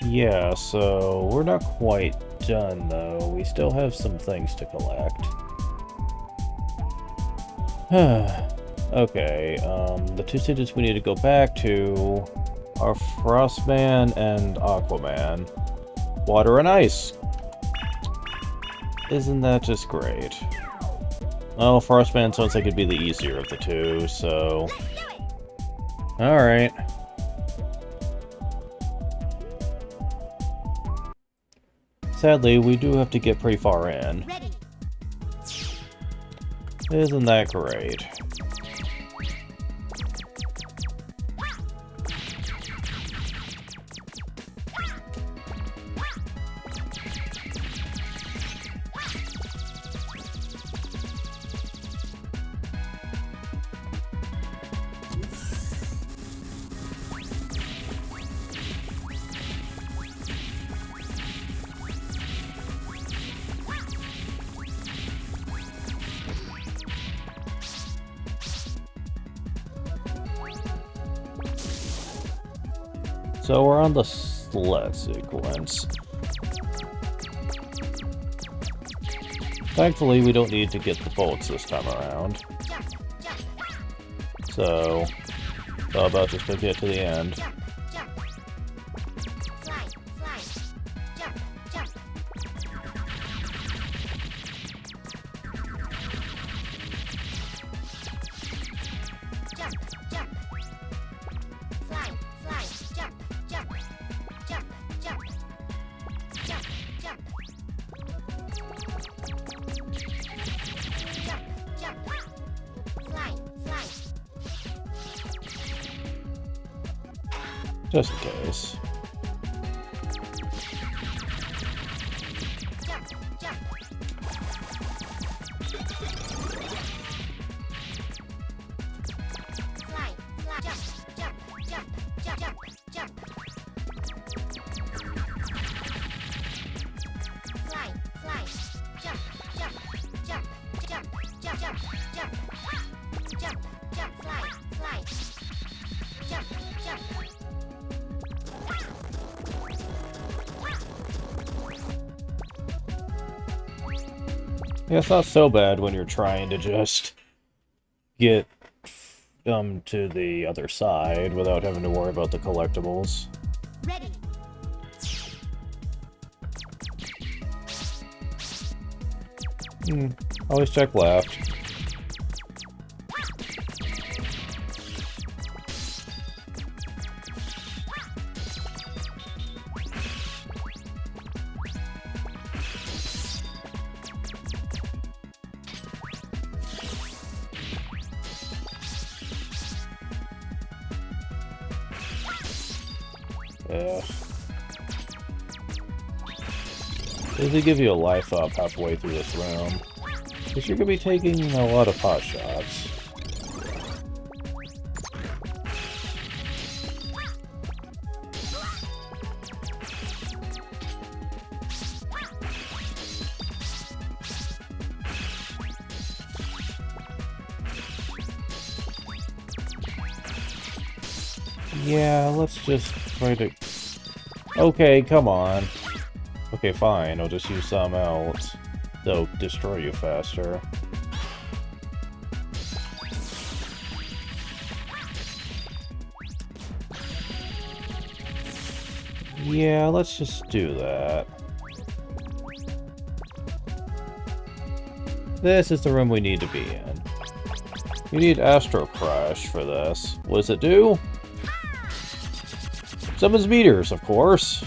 Yeah, so we're not quite done, though. We still have some things to collect. Okay, the two cities we need to go back to are Frostman and Aquaman. Water and ice! Isn't that just great? Well, Frostman sounds like it'd be the easier of the two, so... Alright. Sadly, we do have to get pretty far in. Ready. Isn't that great? So we're on the sled sequence. Thankfully, we don't need to get the bolts this time around. So, how about just to get to the end? Just in case. Yeah, it's not so bad when you're trying to just get to the other side without having to worry about the collectibles. Ready. Always check left. Yeah. They give you a life up halfway through this room. Because you're going to be taking a lot of pot shots. Yeah, let's just try to... Okay, come on. Okay, fine, I'll just use something else. They'll destroy you faster. Yeah, let's just do that. This is the room we need to be in. You need Astro Crush for this. What does it do? Summons meters, of course.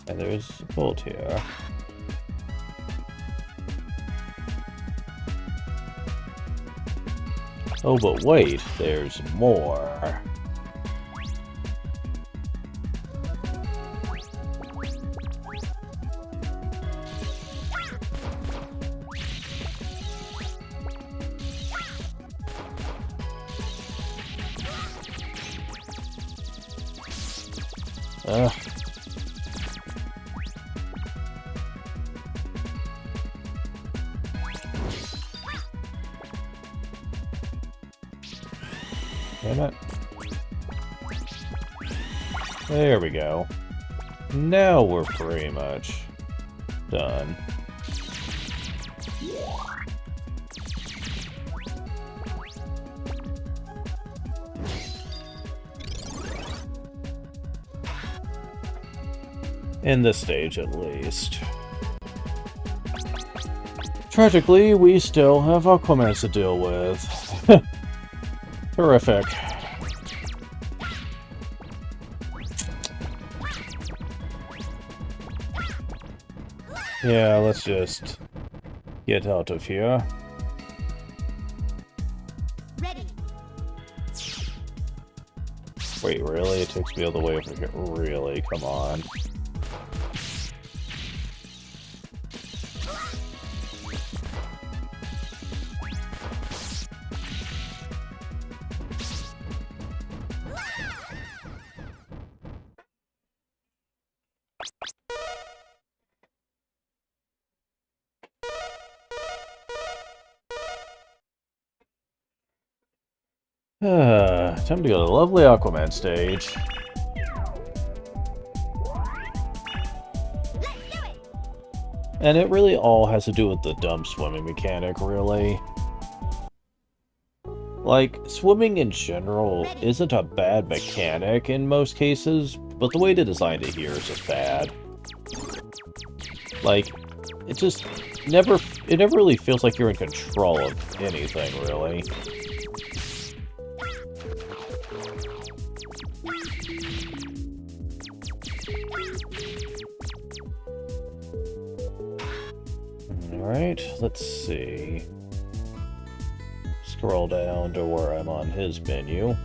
And there's a bolt here. Oh, but wait, there's more. Ugh. Damn it. There we go. Now we're pretty much done. In this stage, at least. Tragically, we still have Aquaman to deal with. Terrific. Yeah, let's just get out of here. Ready. Wait, really? It takes me all the way over here? Really? Come on. Time to go to the lovely Aquaman stage. And it really all has to do with the dumb swimming mechanic, really. Like, swimming in general isn't a bad mechanic in most cases, but the way they designed it here is just bad. Like, it never really feels like you're in control of anything, really. Alright, let's see. Scroll down to where I'm on his menu.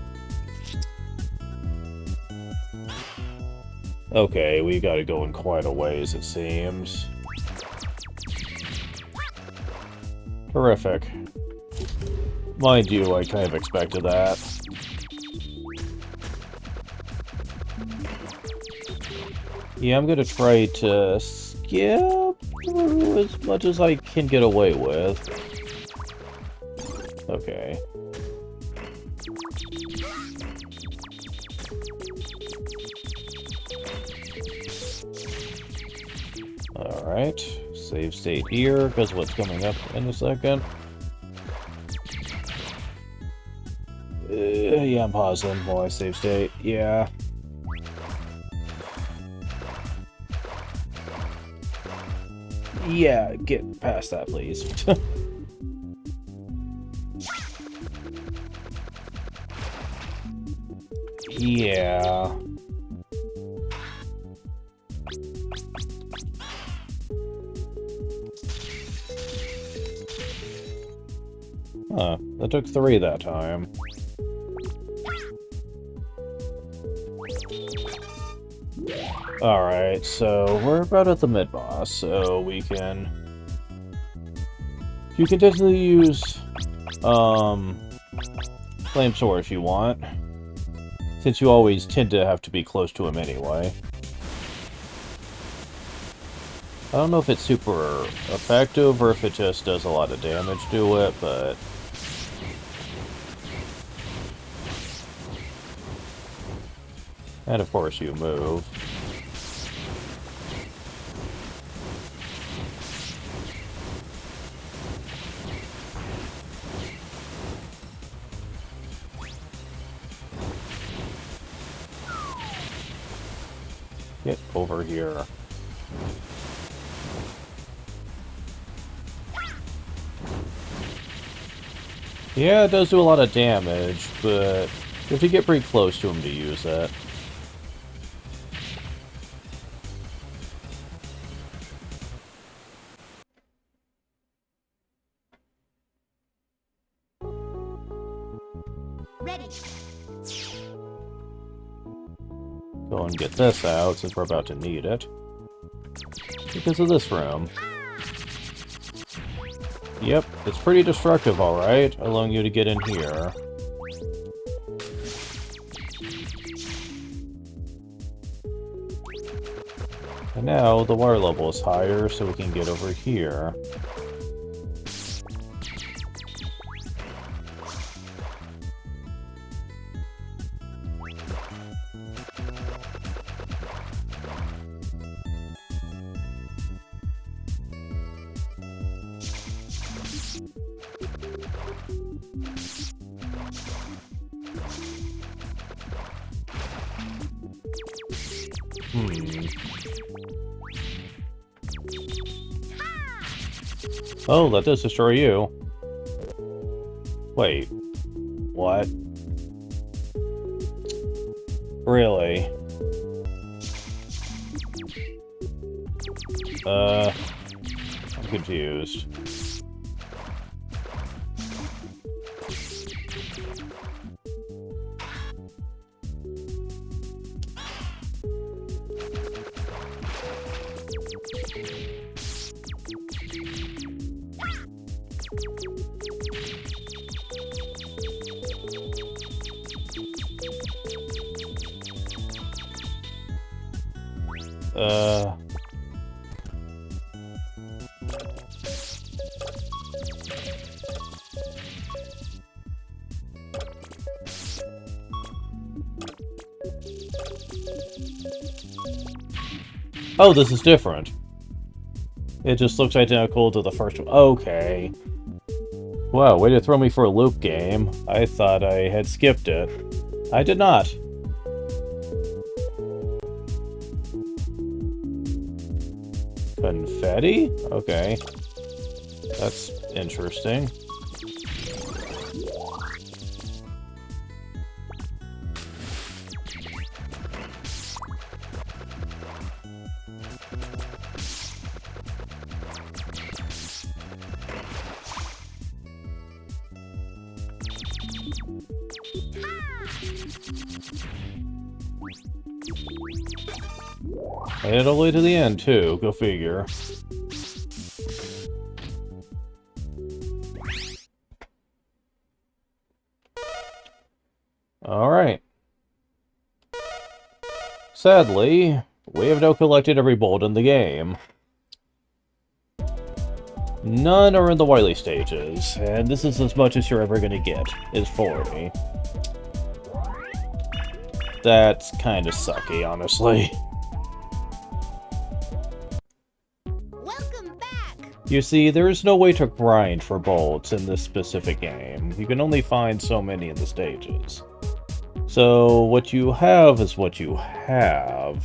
Okay, we gotta go in quite a ways, it seems. Terrific. Mind you, I kind of expected that. Yeah, I'm gonna try to skip through as much as I can get away with. Okay. Alright. Save state here, because what's coming up in a second. Yeah, I'm pausing while I save state. Yeah. Yeah, get past that, please. Yeah. Huh, that took 3 that time. Alright, so we're about at the mid-boss, so we can... You can definitely use, Flame Sword if you want, since you always tend to have to be close to him anyway. I don't know if it's super effective or if it just does a lot of damage to it, but... And of course you move. Get over here. Yeah, it does do a lot of damage, but you have to get pretty close to him to use it. Ready. Go and get this out, since we're about to need it. Because of this room. Yep, it's pretty destructive, alright, allowing you to get in here. And now the water level is higher, so we can get over here. Oh, that does destroy you. Wait. What? Really? I'm confused. Oh, this is different. It just looks identical to the first one. Okay. Wow, way to throw me for a loop, game. I thought I had skipped it. I did not. Confetti? Okay. That's interesting. And all the way to the end, too. Go figure. Alright. Sadly, we have now collected every bolt in the game. None are in the Wily stages, and this is as much as you're ever gonna get, is 40. That's kinda sucky, honestly. Welcome back. You see, there is no way to grind for bolts in this specific game. You can only find so many in the stages. So, what you have is what you have.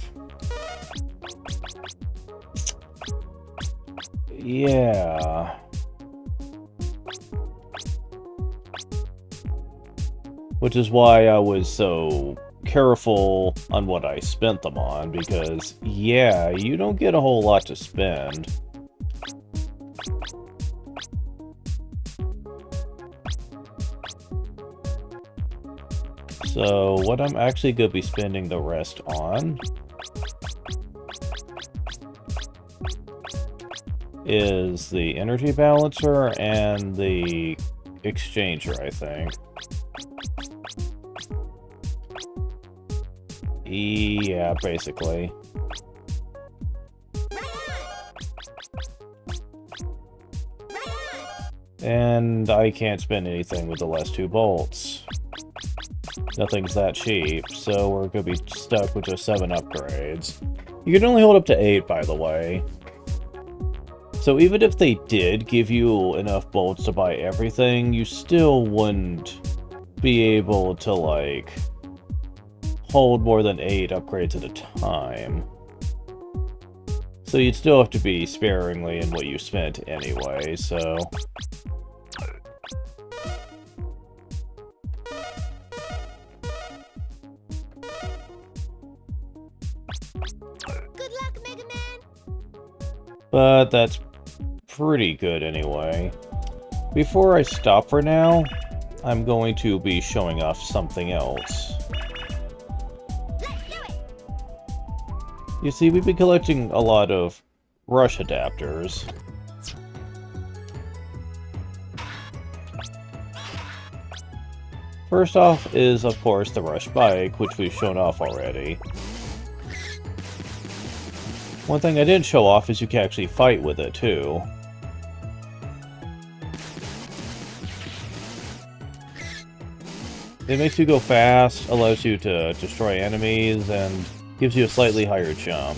Yeah. Which is why I was so careful on what I spent them on, because, yeah, you don't get a whole lot to spend. So, what I'm actually going to be spending the rest on is the energy balancer and the exchanger, I think. Yeah, basically. And I can't spend anything with the last 2 bolts. Nothing's that cheap, so we're gonna be stuck with just 7 upgrades. You can only hold up to 8, by the way. So even if they did give you enough bolts to buy everything, you still wouldn't be able to, like, hold more than 8 upgrades at a time. So you'd still have to be sparingly in what you spent anyway, so... Good luck, Mega Man. But that's pretty good anyway. Before I stop for now, I'm going to be showing off something else. Let's do it. You see, we've been collecting a lot of rush adapters. First off is, of course, the rush bike, which we've shown off already. One thing I didn't show off is you can actually fight with it, too. It makes you go fast, allows you to destroy enemies, and gives you a slightly higher jump.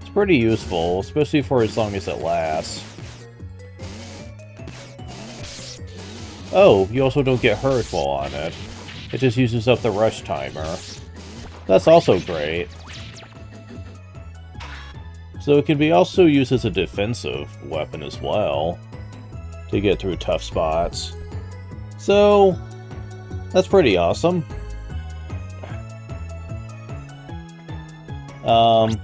It's pretty useful, especially for as long as it lasts. Oh, you also don't get hurt while on it. It just uses up the rush timer. That's also great. So it can be also used as a defensive weapon as well, to get through tough spots. So, that's pretty awesome. But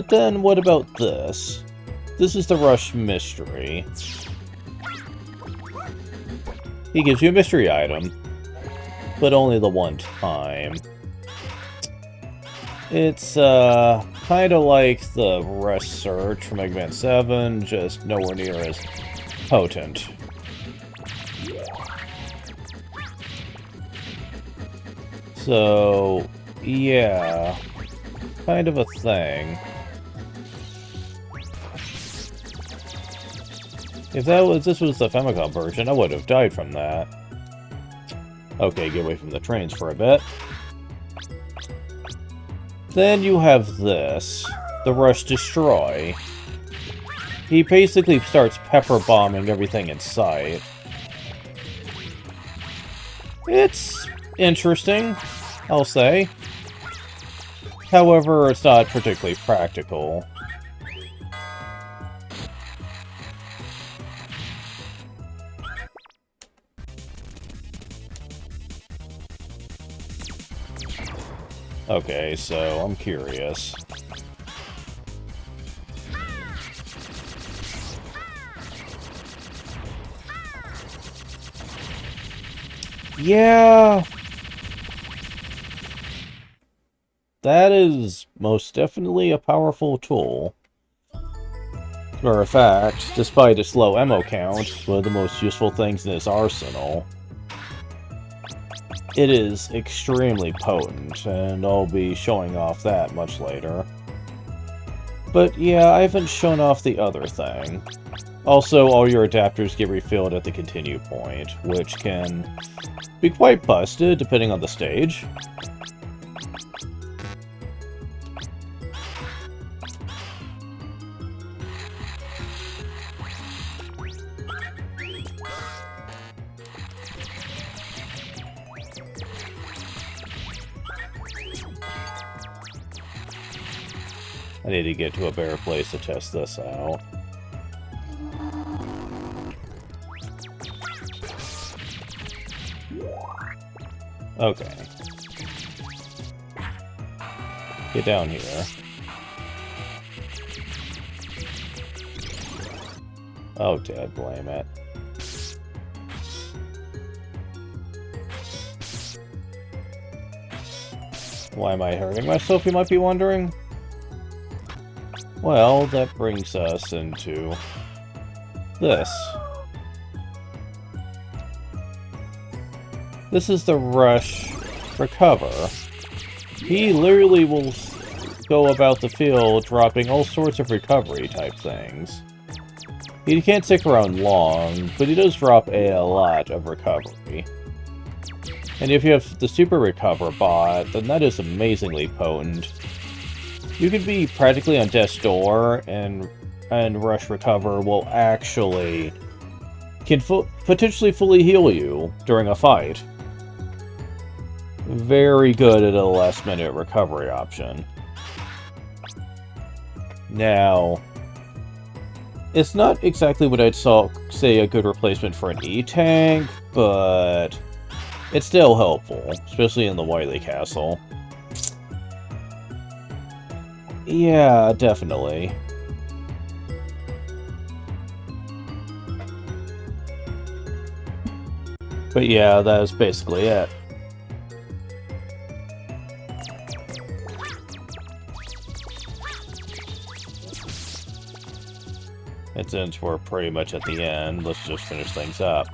then what about this? This is the Rush Mystery. He gives you a mystery item, but only the one time. It's, kind of like the Rush Search from Mega Man 7, just nowhere near as potent. So, yeah, kind of a thing. If this was the Famicom version, I would have died from that. Okay, get away from the trains for a bit. Then you have this, the Rush Destroy. He basically starts pepper bombing everything in sight. It's interesting, I'll say. However, it's not particularly practical. Okay, so I'm curious. Yeah, that is most definitely a powerful tool. As a matter of fact, despite its low ammo count, one of the most useful things in its arsenal. It is extremely potent, and I'll be showing off that much later. But yeah, I haven't shown off the other thing. Also, all your adapters get refilled at the continue point, which can be quite busted depending on the stage. I need to get to a better place to test this out. Okay. Get down here. Oh, dad, blame it. Why am I hurting myself, you might be wondering? Well, that brings us into this. This is the Rush Recover. He literally will go about the field dropping all sorts of recovery type things. He can't stick around long, but he does drop a lot of recovery. And if you have the Super Recover bot, then that is amazingly potent. You could be practically on death's door, and Rush Recover will actually can potentially fully heal you during a fight. Very good at a last-minute recovery option. Now, it's not exactly what I'd say a good replacement for an E-Tank, but it's still helpful, especially in the Wily Castle. Yeah, definitely. But yeah, that is basically it. And since we're pretty much at the end, let's just finish things up.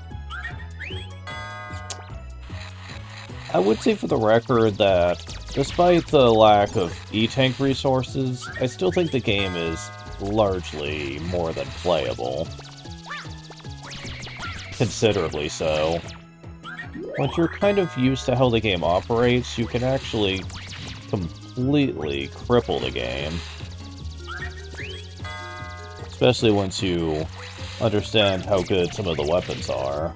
I would say for the record that, despite the lack of E-Tank resources, I still think the game is largely more than playable. Considerably so. Once you're kind of used to how the game operates, you can actually completely cripple the game. Especially once you understand how good some of the weapons are.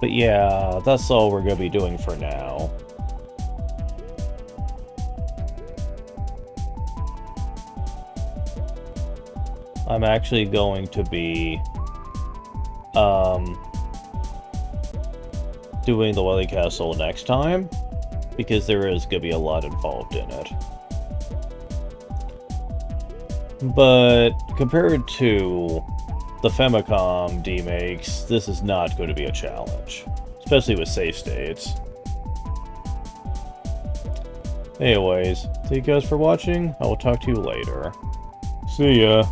But yeah, that's all we're going to be doing for now. I'm actually going to be doing the Wily Castle next time, because there is going to be a lot involved in it. But compared to the Famicom demakes, this is not going to be a challenge, especially with save states. Anyways, thank you guys for watching. I will talk to you later. See ya.